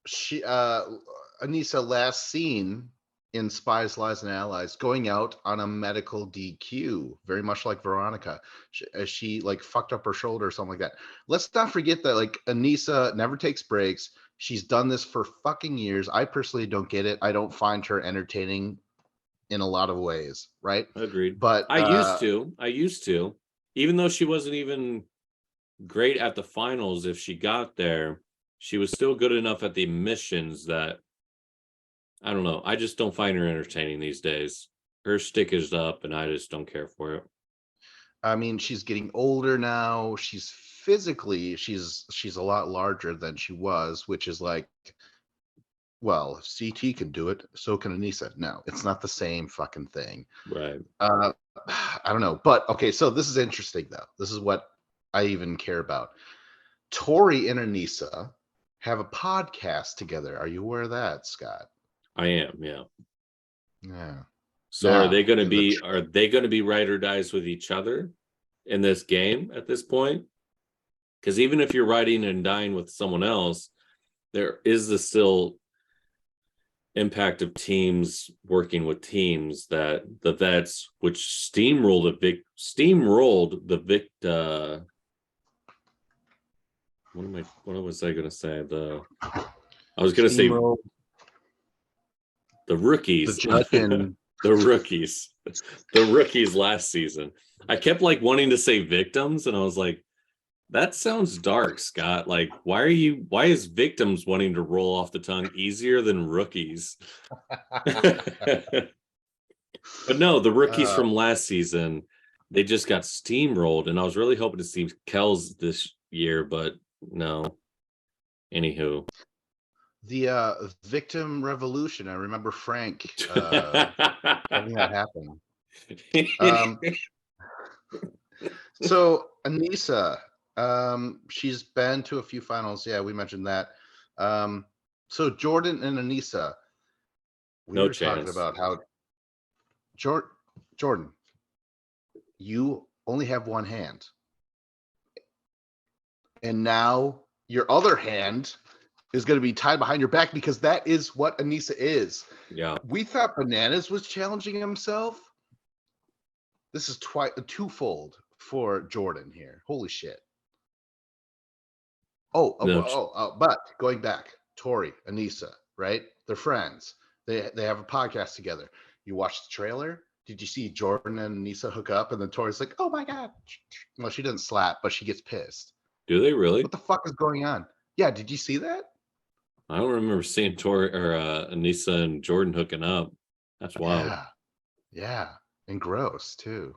Aneesa, last seen in Spies, Lies, and Allies, going out on a medical DQ, very much like Veronica. She like fucked up her shoulder or something like that. Let's not forget that like Aneesa never takes breaks. She's done this for fucking years. I personally don't get it. I don't find her entertaining in a lot of ways, right? Agreed. But I used to, even though she wasn't even great at the finals, if she got there, she was still good enough at the missions that, I don't know, I just don't find her entertaining these days. Her stick is up and I just don't care for it. I mean, she's getting older now. She's physically, she's a lot larger than she was, which is like, well, if CT can do it, so can Aneesa. No, it's not the same fucking thing. Right. I don't know. But okay, so this is interesting though. This is what I even care about. Tori and Aneesa have a podcast together. Are you aware of that, Scott? I am, yeah. Yeah. So now, are they going to be ride or dies with each other in this game at this point? Because even if you're riding and dying with someone else, there is the still impact of teams working with teams, that the vets, which steamrolled the what was I going to say? I was going to say the rookies. The judge and the rookies. The rookies last season. I kept like wanting to say victims, and I was like, that sounds dark, Scott. Like, why is victims wanting to roll off the tongue easier than rookies? But no, the rookies from last season, they just got steamrolled, and I was really hoping to see Kells this year, but no. Anywho. The victim revolution. I remember Frank having that happen. So Aneesa, she's been to a few finals. Yeah, we mentioned that. So Jordan and Aneesa, we No were chance. talking about how Jordan, you only have one hand, and now your other hand is going to be tied behind your back because that is what Aneesa is. Yeah. We thought Bananas was challenging himself. This is twofold for Jordan here. Holy shit. But going back, Tori, Aneesa, right? They're friends. They have a podcast together. You watched the trailer? Did you see Jordan and Aneesa hook up? And then Tori's like, oh my God. Well, she doesn't slap, but she gets pissed. Do they really? What the fuck is going on? Yeah, did you see that? I don't remember seeing Tori or Aneesa and Jordan hooking up. That's wild. Yeah. And gross too.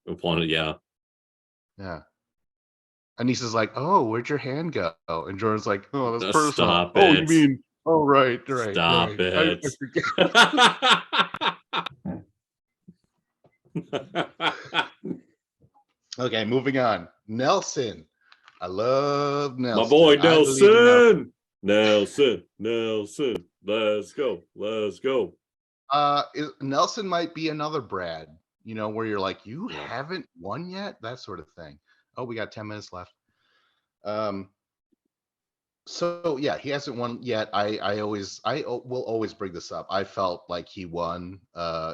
Yeah. Yeah. Aneesa's like, oh, where'd your hand go? And Jordan's like, oh, that's personal. Stop Oh, it. you mean, oh, right. Stop it. Okay, moving on. Nelson. I love Nelson. My boy Nelson. Nelson. Let's go. Nelson might be another Brad, where you're like, you haven't won yet? That sort of thing. Oh, we got 10 minutes left. So yeah, he hasn't won yet. I will always bring this up. I felt like he won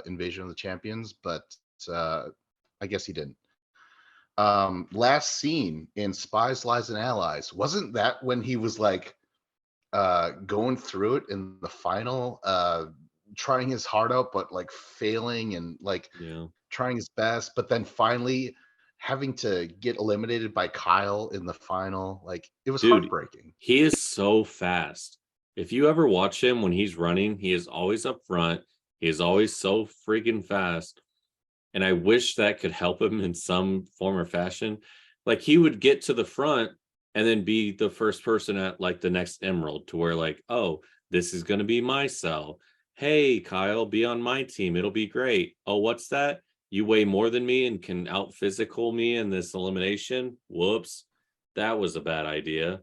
Invasion of the Champions, but I guess he didn't. Last scene in Spies, Lies, and Allies, wasn't that when he was like going through it in the final, trying his heart out, but like failing and like trying his best, but then finally having to get eliminated by Kyle in the final? Like, it was heartbreaking. He is so fast. If you ever watch him when he's running, he is always up front. He is always so freaking fast. And I wish that could help him in some form or fashion. Like, he would get to the front and then be the first person at like the next emerald, to where like, oh, this is going to be my cell. Hey, Kyle, be on my team. It'll be great. Oh, what's that? You weigh more than me and can out physical me in this elimination. Whoops. That was a bad idea.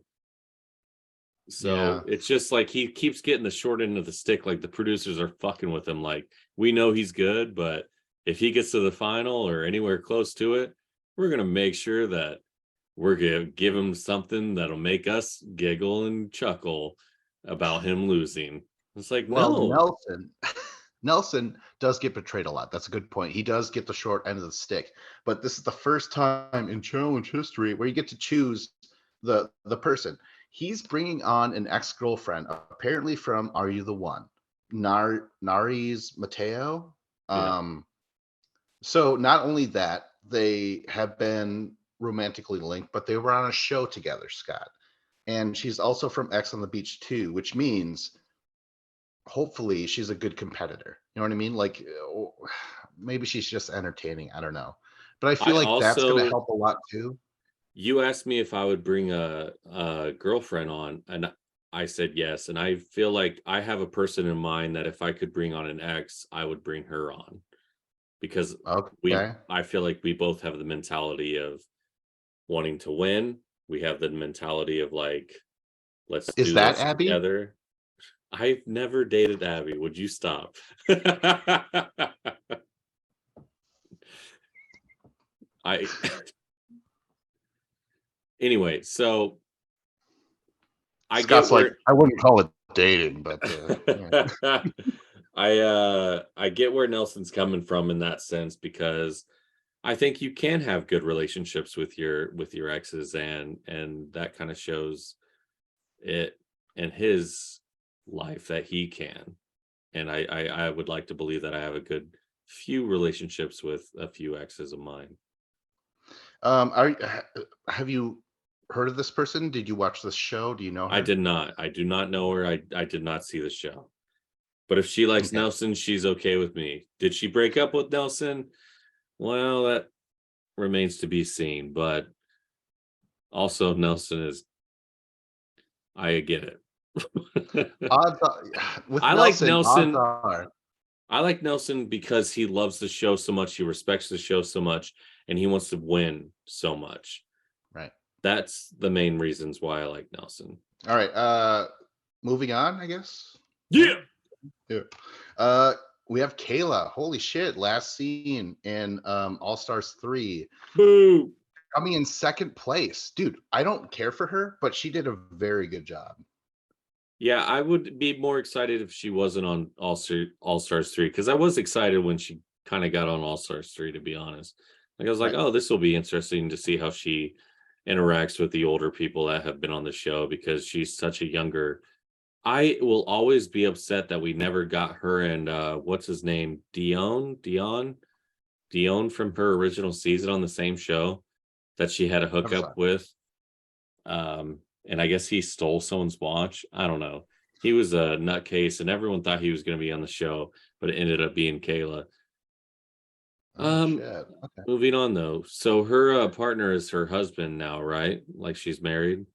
So it's just like he keeps getting the short end of the stick. Like, the producers are fucking with him. Like, we know he's good, but if he gets to the final or anywhere close to it, we're going to make sure that we're going to give him something that'll make us giggle and chuckle about him losing. It's like, well, Nelson does get betrayed a lot. That's a good point. He does get the short end of the stick. But this is the first time in challenge history where you get to choose the person. He's bringing on an ex-girlfriend, apparently from Are You the One? Nurys Mateo. So not only that, they have been romantically linked, but they were on a show together, Scott. And she's also from X on the Beach too, which means hopefully she's a good competitor. You know what I mean? Like, maybe she's just entertaining. I don't know. But I feel like that's going to help a lot too. You asked me if I would bring a girlfriend on, and I said yes. And I feel like I have a person in mind that if I could bring on an ex, I would bring her on. Because I feel like we both have the mentality of wanting to win. We have the mentality of like, let's do this Abby? Together. I've never dated Abby. Would you stop? Anyway, so Scott's like, I wouldn't call it dating, but I get where Nelson's coming from in that sense, because I think you can have good relationships with your exes, and that kind of shows it in his life that he can. And I would like to believe that I have a good few relationships with a few exes of mine. Have you heard of this person? Did you watch this show? Do you know I her? did not. I do not know her. I did not see the show. But if she likes Okay. Nelson, she's okay with me. Did she break up with Nelson? Well, that remains to be seen. But also, Nelson is, I get it. Odds are, with I like Nelson, odds Nelson. are. I like Nelson because he loves the show so much, he respects the show so much, and he wants to win so much. Right. That's the main reasons why I like Nelson. All right. Moving on, I guess. Yeah. Yeah. We have Kaylah. Holy shit! Last seen in All Stars 3, Boo. coming in second place. Dude, I don't care for her, but she did a very good job. Yeah, I would be more excited if she wasn't on All Stars 3, because I was excited when she kind of got on All Stars 3, to be honest. Like I was like, Right. oh, this will be interesting to see how she interacts with the older people that have been on the show, because she's such a younger. I will always be upset that we never got her and what's his name? Dion from her original season on the same show that she had a Never saw hookup it. with. And I guess he stole someone's watch. I don't know. He was a nutcase, and everyone thought he was going to be on the show, but it ended up being Kaylah. Oh shit. Okay. Moving on though. So her partner is her husband now, right? Like she's married.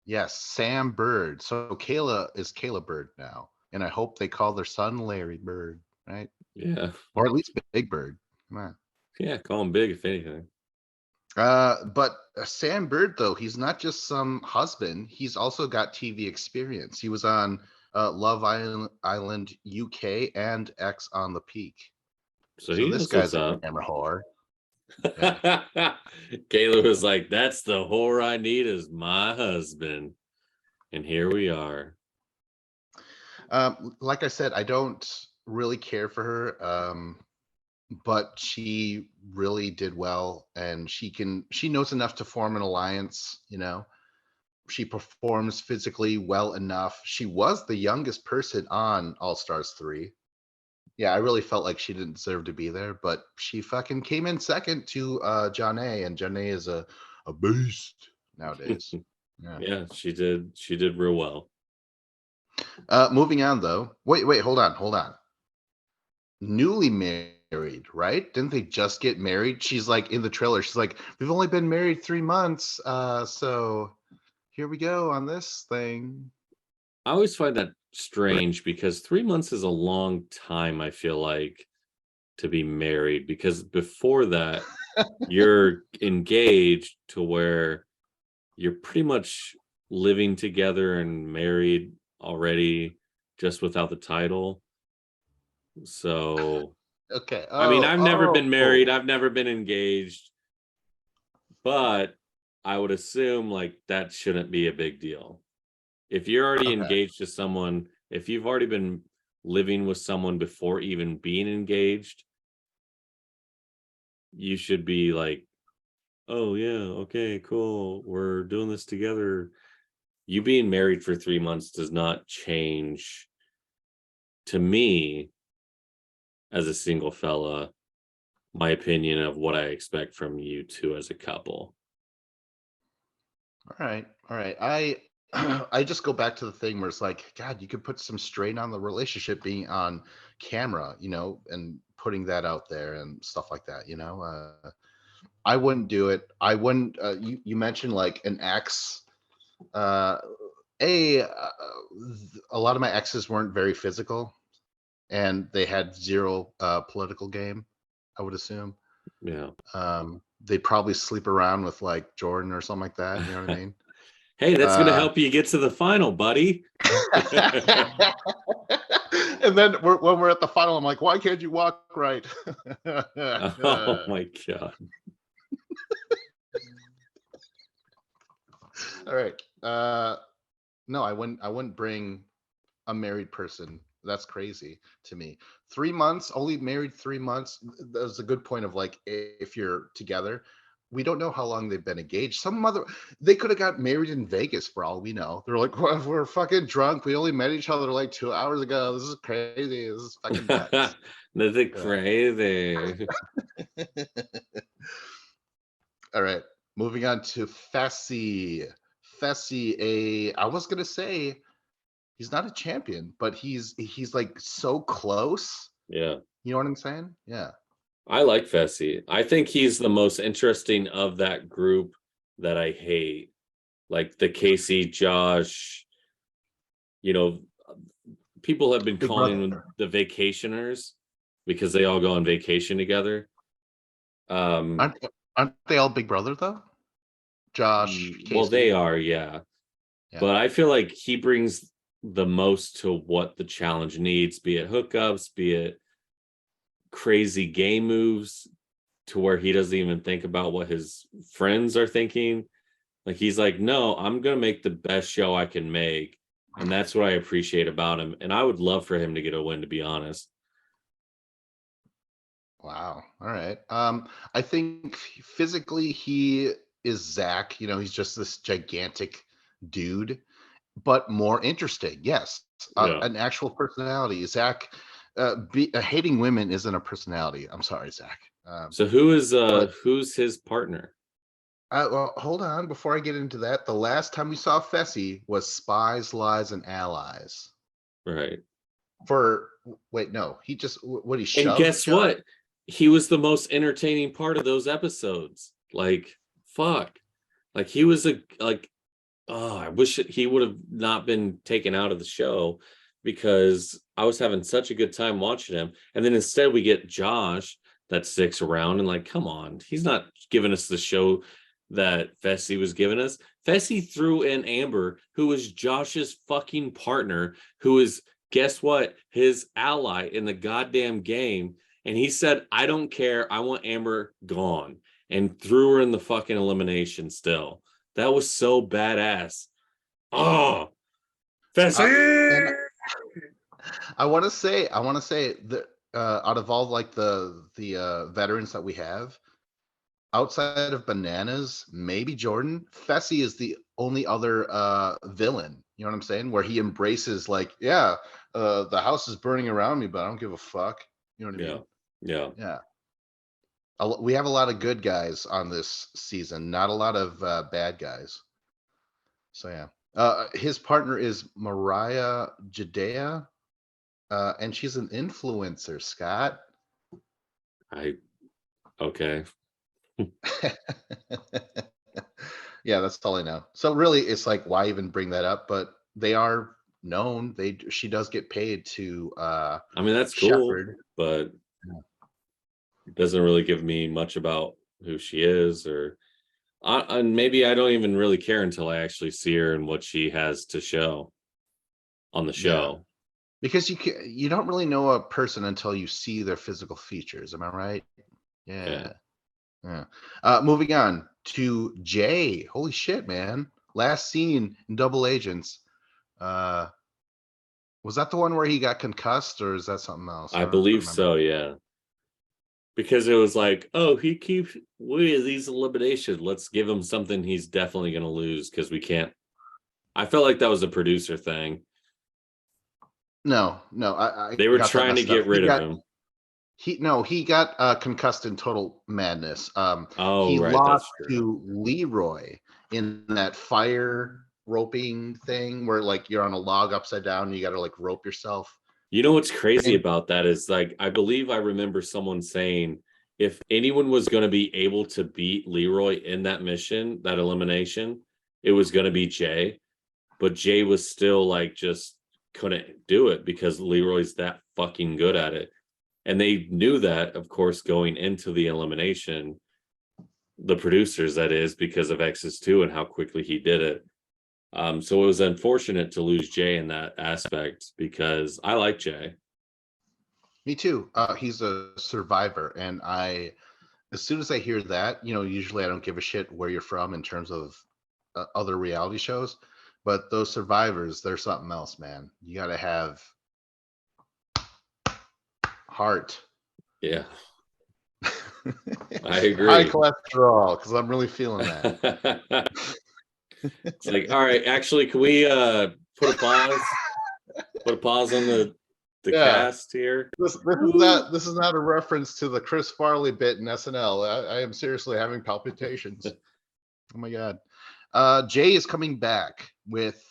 Yes, Sam Bird. So Kaylah is Kaylah Bird now, and I hope they call their son Larry Bird, right? Yeah. Or at least Big Bird. Come on. Yeah, call him big if anything. But Sam Bird, though, he's not just some husband. He's also got TV experience. He was on Love Island UK and X on the Peak. So So he this knows what's guy's a up. camera whore. Yeah. Kaylah was like, that's the whore I need as my husband. And here we are. Like I said, I don't really care for her. But she really did well, and she knows enough to form an alliance. She performs physically well enough. She was the youngest person on All Stars 3. Yeah, I really felt like she didn't deserve to be there, but she fucking came in second to John A, and John A is a beast nowadays. Yeah. Yeah, she did real well. Moving on though. Wait, hold on. Newly married, right? Didn't they just get married? She's like in the trailer. She's like, we've only been married 3 months. So here we go on this thing. I always find that strange because 3 months is a long time, I feel like, to be married, because before that, you're engaged to where you're pretty much living together and married already, just without the title. So, Okay. I mean, I've never been married, Oh. I've never been engaged, but I would assume like that shouldn't be a big deal. If you're already Okay. engaged to someone, if you've already been living with someone before even being engaged, you should be like, oh yeah, okay, cool, we're doing this together. You being married for 3 months does not change, to me as a single fella, my opinion of what I expect from you two as a couple. All right. I just go back to the thing where it's like, God, you could put some strain on the relationship being on camera, and putting that out there and stuff like that. I wouldn't do it. I wouldn't. You mentioned like an ex. Uh, a lot of my exes weren't very physical, and they had zero political game, I would assume. Yeah. They'd probably sleep around with like Jordan or something like that. You know what I mean? Hey, that's going to help you get to the final, buddy. And then when we're at the final, I'm like, why can't you walk right? Oh my God. All right. No, I wouldn't bring a married person. That's crazy to me. 3 months, only married 3 months. That's a good point of like, if you're together, we don't know how long they've been engaged. They could have got married in Vegas for all we know. They're like, well, we're fucking drunk. We only met each other like 2 hours ago. This is crazy. This is fucking nuts. This is crazy. All right, moving on to Fessy. Fessy, I was gonna say he's not a champion, but he's like so close. Yeah. You know what I'm saying? Yeah. I like Fessy. I think he's the most interesting of that group that I hate. Like the Kaycee, Josh, people have been Big calling them brother. the vacationers because they all go on vacation together. Aren't they all Big Brother though? Josh, well, they Kaycee. are, yeah. Yeah. But I feel like he brings the most to what the challenge needs, be it hookups, be it crazy game moves, to where he doesn't even think about what his friends are thinking. Like he's like, no, I'm gonna make the best show I can make, and that's what I appreciate about him. And I would love for him to get a win, to be honest. Wow. All right. I think physically he is Zach. He's just this gigantic dude, but more interesting. Yes, Yeah. an actual personality. Zach, hating women isn't a personality. I'm sorry, Zach. So who's his partner? Well, hold on. Before I get into that, the last time we saw Fessy was Spies, Lies, and Allies. Right. Wait, no, he just what he And shoved. guess what? He was the most entertaining part of those episodes. Like, fuck. Like he was I wish he would have not been taken out of the show, because I was having such a good time watching him. And then instead we get Josh that sticks around, and like, come on, he's not giving us the show that Fessy was giving us. Fessy threw in Amber, who was Josh's fucking partner, who is, guess what, his ally in the goddamn game. And he said, I don't care, I want Amber gone, and threw her in the fucking elimination still. That was so badass. Oh, Fessy! I want to say that out of all like the veterans that we have, outside of Bananas, maybe Jordan, Fessy is the only other villain. You know what I'm saying? Where he embraces like, yeah, the house is burning around me, but I don't give a fuck. You know what I mean? Yeah. Yeah. We have a lot of good guys on this season, not a lot of bad guys. So yeah, his partner is Mariah Judea, and she's an influencer. Scott. Okay. Yeah, that's all I know. So really, it's like, why even bring that up? But they are known. She does get paid to. I mean, that's shepherd. cool, but it doesn't really give me much about who she is, and maybe I don't even really care until I actually see her and what she has to show on the show. Yeah. Because you don't really know a person until you see their physical features. Am I right? Yeah. Moving on to Jay. Holy shit, man! Last seen in Double Agents. Was that the one where he got concussed, or is that something else? I don't believe remember. so, yeah. Because it was like, oh, he keeps with these eliminations. Let's give him something he's definitely going to lose, because we can't. I felt like that was a producer thing. No, they were trying to get rid of him. He got concussed in Total Madness. He right, lost to Leroy in that fire roping thing where like you're on a log upside down and you got to like rope yourself. You know what's crazy about that is, like, I believe I remember someone saying if anyone was going to be able to beat Leroy in that mission, that elimination, it was going to be Jay. But Jay was still like, just couldn't do it because Leroy's that fucking good at it. And they knew that, of course, going into the elimination, the producers, that is, because of X's 2 and how quickly he did it. So it was unfortunate to lose Jay in that aspect, because I like Jay. Me too. He's a survivor. And as soon as I hear that, usually I don't give a shit where you're from in terms of other reality shows. But those survivors, they're something else, man. You got to have heart. Yeah. I High agree. cholesterol, because I'm really feeling that. It's like, all right, actually, can we put a pause? Put a pause on the Yeah. cast here. This is not a reference to the Chris Farley bit in SNL. I am seriously having palpitations. Oh my god. Jay is coming back with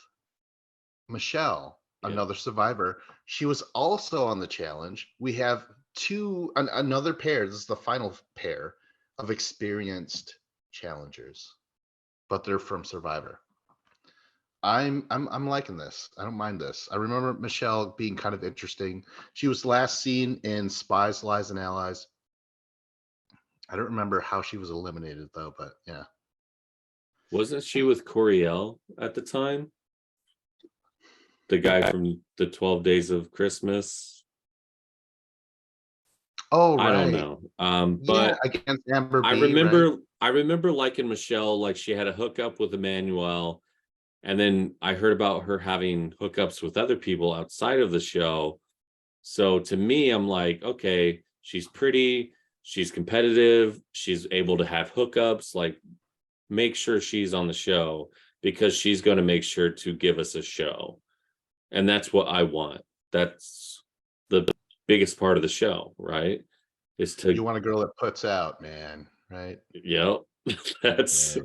Michelle, another survivor. She was also on the challenge. We have another pair. This is the final pair of experienced challengers, but they're from Survivor. I'm liking this. I don't mind this. I remember Michelle being kind of interesting. She was last seen in Spies, Lies, and Allies. I don't remember how she was eliminated though, but yeah. Wasn't she with Coriel at the time? The guy from the 12 Days of Christmas. Oh, I don't right. know. Yeah, But against Amber I B, remember right? I remember liking Michelle, like she had a hookup with Emmanuel. And then I heard about her having hookups with other people outside of the show. So to me, I'm like, okay, she's pretty, she's competitive, she's able to have hookups, like make sure she's on the show because she's going to make sure to give us a show. And that's what I want. That's the biggest part of the show, right? Is to You want a girl that puts out, man, right? yep. That's Yeah.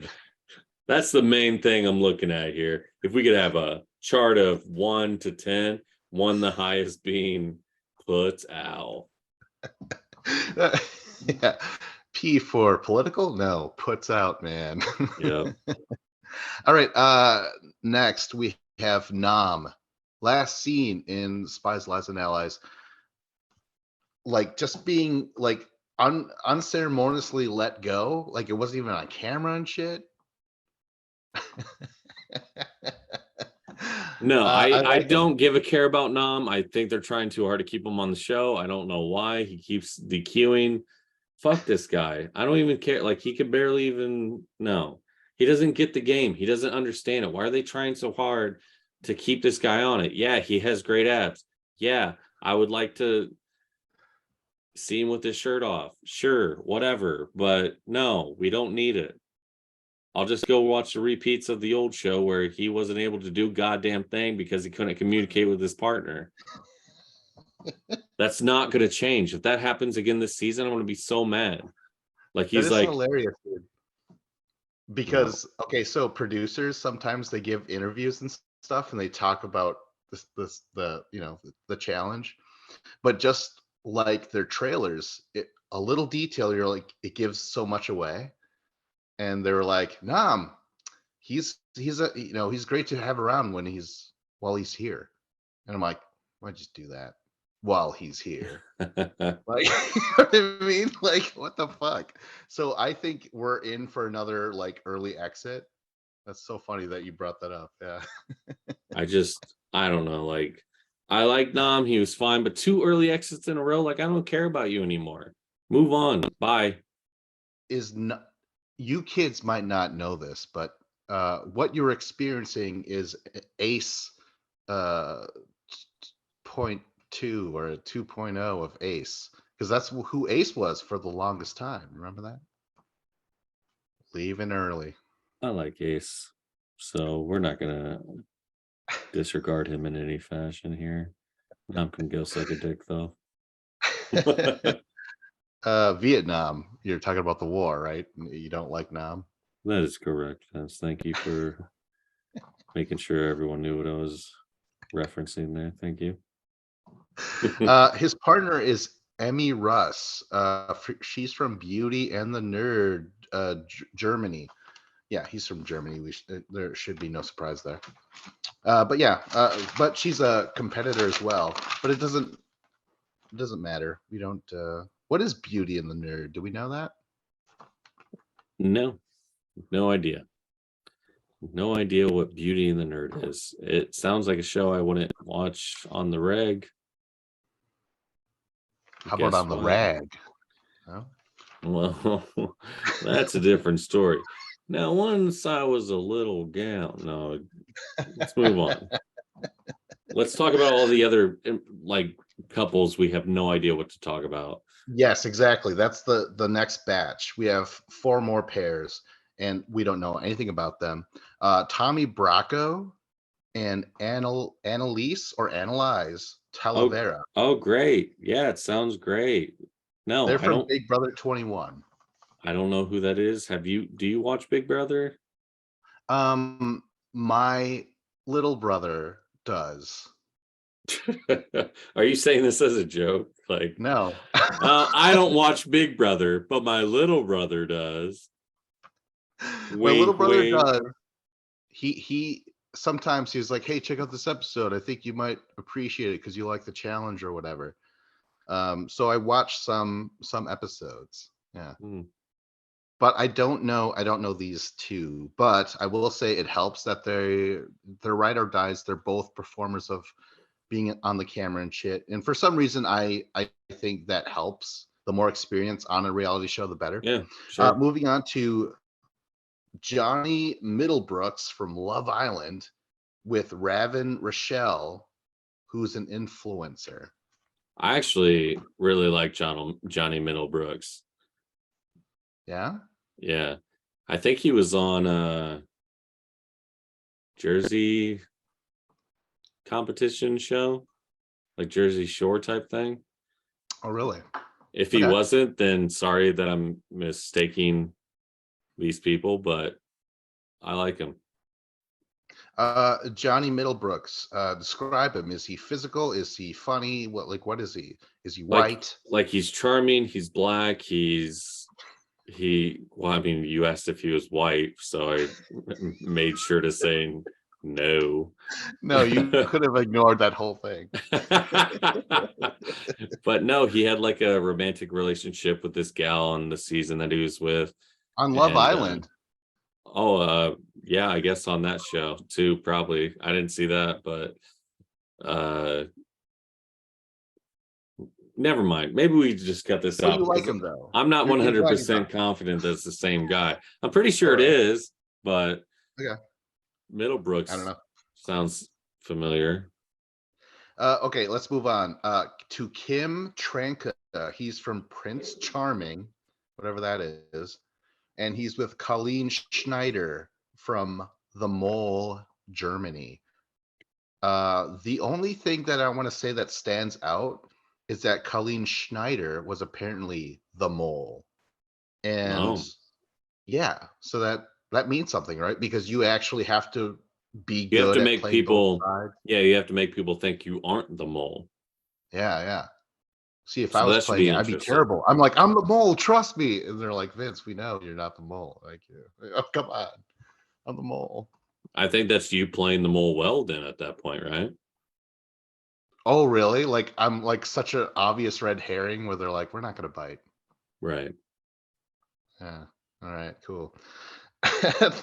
that's the main thing I'm looking at here. If we could have a chart of 1 to 10, 1 the highest being puts out. Yeah. P for political? No, puts out, man. Yep. All right. Next we have Nam. Last seen in Spies, Lies, and Allies. Like just being like unceremoniously let go. Like it wasn't even on camera and shit. No, I I like him. don't give a care about Nam. I think they're trying too hard to keep him on the show. I don't know why he keeps DQing. Fuck this guy. I don't even care. Like he could barely even no. He doesn't get the game. He doesn't understand it. Why are they trying so hard to keep this guy on it? Yeah, he has great abs. Yeah, I would like to see him with his shirt off. Sure, whatever. But no, we don't need it. I'll just go watch the repeats of the old show where he wasn't able to do goddamn thing because he couldn't communicate with his partner. That's not going to change. If that happens again this season, I'm going to be so mad. Like That he's is like, hilarious, dude. no. Because okay, so producers sometimes they give interviews and stuff, and they talk about the challenge, but just like their trailers, a little detail you're like it gives so much away, and they're like, Nam, he's great to have around while he's here, and I'm like, why'd you do that while he's here? Like, you know what I mean? Like, what the fuck? So I think we're in for another like early exit. That's so funny that you brought that up. Yeah. I don't know. Like, I like Nam. He was fine, but 2 early exits in a row. Like, I don't care about you anymore. Move on. Bye. Is not You kids might not know this, but what you're experiencing is Ace uh, point two or a 2.0 of Ace, because that's who Ace was for the longest time. Remember that? Leaving early. I like Ace. So we're not going to disregard him in any fashion here. Nam can go suck a dick, though. Vietnam. You're talking about the war, right? You don't like Nam? That is correct. Yes, thank you for making sure everyone knew what I was referencing there. Thank you. His partner is Emmy Russ. She's from Beauty and the Nerd, Germany. Yeah, he's from Germany. There should be no surprise there. But yeah, but she's a competitor as well. But it doesn't matter. We don't. What is Beauty and the Nerd? Do we know that? No idea. No idea what Beauty and the Nerd is. It sounds like a show I wouldn't watch on the reg. How about on the rag? No? Well, that's a different story. Now, once I was a little gal. No, let's move on. Let's talk about all the other like couples we have no idea what to talk about. Yes, exactly. That's the next batch. We have 4 more pairs, and we don't know anything about them. Tommy Bracco and Annalise or Analyze Oh, Talavera. oh, great. Yeah, it sounds great. No, They're from Big Brother 21. I don't know who that is. Do you watch Big Brother? My little brother does. Are you saying this as a joke? Like, No. I don't watch Big Brother, but my little brother does. My little Wink, brother wink. does. He sometimes he's like, "Hey, check out this episode. I think you might appreciate it because you like the challenge or whatever." So I watched some episodes. Yeah. Hmm. But I don't know these two, but I will say it helps that they're ride or dies. They're both performers of being on the camera and shit. And for some reason I think that helps. The more experience on a reality show, the better. Yeah, sure. Moving on to Johnny Middlebrooks from Love Island with Ravin Rochelle, who's an influencer. I actually really like Johnny Middlebrooks. Yeah. Yeah. I think he was on Jersey competition show, like Jersey Shore type thing. Oh, really? If he Okay. wasn't, then sorry that I'm mistaking these people, but I like him. Johnny Middlebrooks. Describe him. Is he physical? Is he funny? What is he? Is he Like white? like he's charming, he's black, well, I mean, you asked if he was white, so I made sure to say no. No, you could have ignored that whole thing. But no, he had like a romantic relationship with this gal on the season that he was with. On Love And Island. yeah, I guess on that show too, probably. I didn't see that, but never mind. Maybe we just cut this So out you like because him though. I'm not You're glad he's 100% on. confident that's the same guy. I'm pretty sure All it right. is, but Okay. I don't Middlebrooks know. sounds familiar. Okay, let's move on. To Kim Tranka. He's from Prince Charming, whatever that is. And he's with Colleen Schneider from The Mole, Germany. The only thing that I want to say that stands out is that Colleen Schneider was apparently the mole. And Oh, yeah, so that means something, right? Because you actually have to be you have good to at make playing both people, sides. yeah, you have to make people think you aren't the mole. Yeah, yeah. See, if I So was that should playing be it, I'd be interesting. terrible. I'm like, I'm the mole, trust me. And they're like, Vince, we know you're not the mole. Like, oh, come on, I'm the mole. I think that's you playing the mole well then at that point, right? Oh, really? Like, I'm like such an obvious red herring where they're like, we're not gonna bite. Right. Yeah. All right, cool.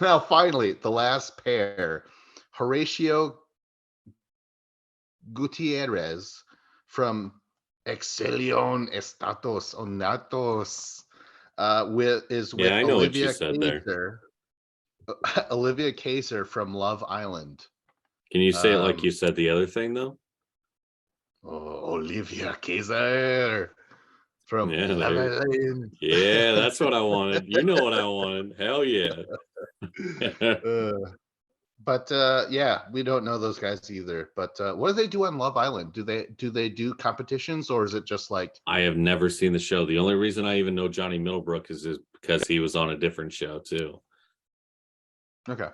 Now, finally, the last pair, Horatio Gutierrez from Excelion Estados Unidos Yeah, with I know what you said there. Olivia Kayser from Love Island. Can you say it like Um, you said the other thing though? Olivia Kayser from Yeah, Love there. Island. Yeah, that's what I wanted. You know what I wanted. Hell yeah. Uh, but yeah, we don't know those guys either. But what do they do on Love Island? Do they do competitions, or is it just like I have never seen the show. The only reason I even know Johnny Middlebrook is because he was on a different show too. okay?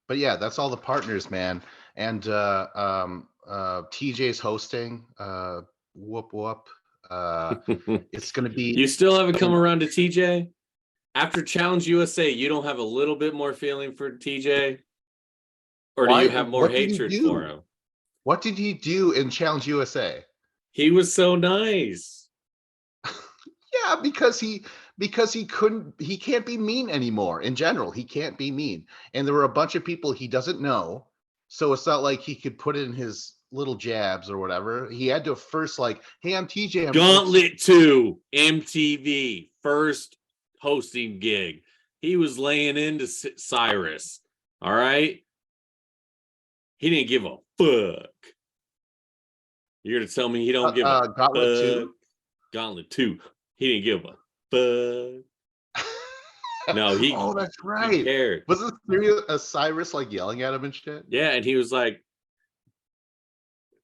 But yeah, that's all the partners, man. And TJ's hosting. Whoop whoop. It's gonna be. You still haven't come around to TJ? After Challenge USA, you don't have a little bit more feeling for TJ? Or do Why? you have more What did he hatred for do? him? What did he do in Challenge USA? He was so nice. Yeah, because he can't be mean anymore. In general, he can't be mean. And there were a bunch of people he doesn't know, so it's not like he could put in his little jabs or whatever. He had to first like, "Hey, I'm TJ. I'm from Gauntlet 2, MTV, first hosting gig. He was laying into Cyrus. All right? He didn't give a fuck. You're going to tell me he don't give a Gauntlet fuck? 2." Gauntlet 2. He didn't give a fuck. No, Oh, that's he right. cared. Was this Cyrus like yelling at him and shit? Yeah, and he was like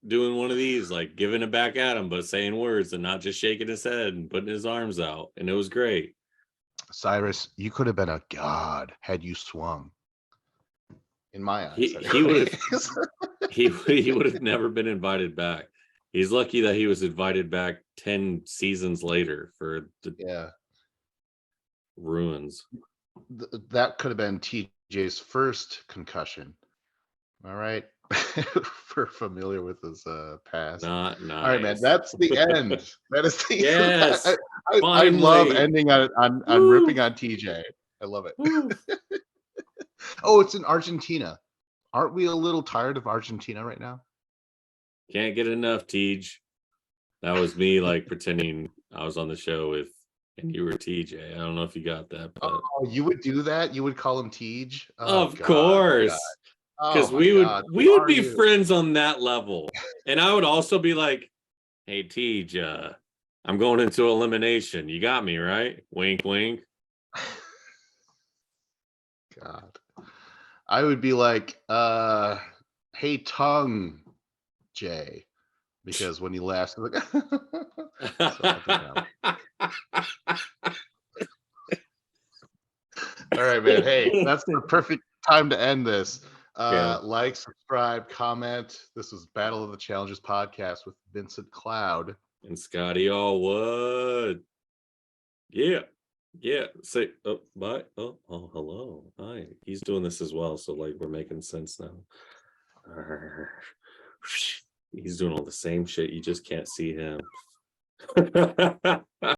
doing one of these, like giving it back at him, but saying words and not just shaking his head and putting his arms out. And it was great. Cyrus, you could have been a god had you swung. In my eyes, He would have he would have never been invited back. He's lucky that he was invited back 10 seasons later for the ruins. That could have been TJ's first concussion. All right. We're familiar with his past. Not nice. All right, man. That's the end. That is the yes. I love ending on ripping on TJ. I love it. Oh, it's in Argentina. Aren't we a little tired of Argentina right now? Can't get enough, Tej. That was me like pretending I was on the show with and you were TJ. I don't know if you got that. But... Oh, you would do that? You would call him Tej? Oh, of course. Because we would be friends on that level. And I would also be like, hey, Tej, I'm going into elimination. You got me, right? Wink, wink. God. I would be like, hey, tongue, Jay. Because when he laughs, I'm like, all right, man. Hey, that's the perfect time to end this. Like, subscribe, comment. This was Battle of the Challenges podcast with Vincent Cloud and Scotty Allwood. Yeah. Say bye. Oh, hello. Hi. He's doing this as well, so like we're making sense now. He's doing all the same shit. You just can't see him.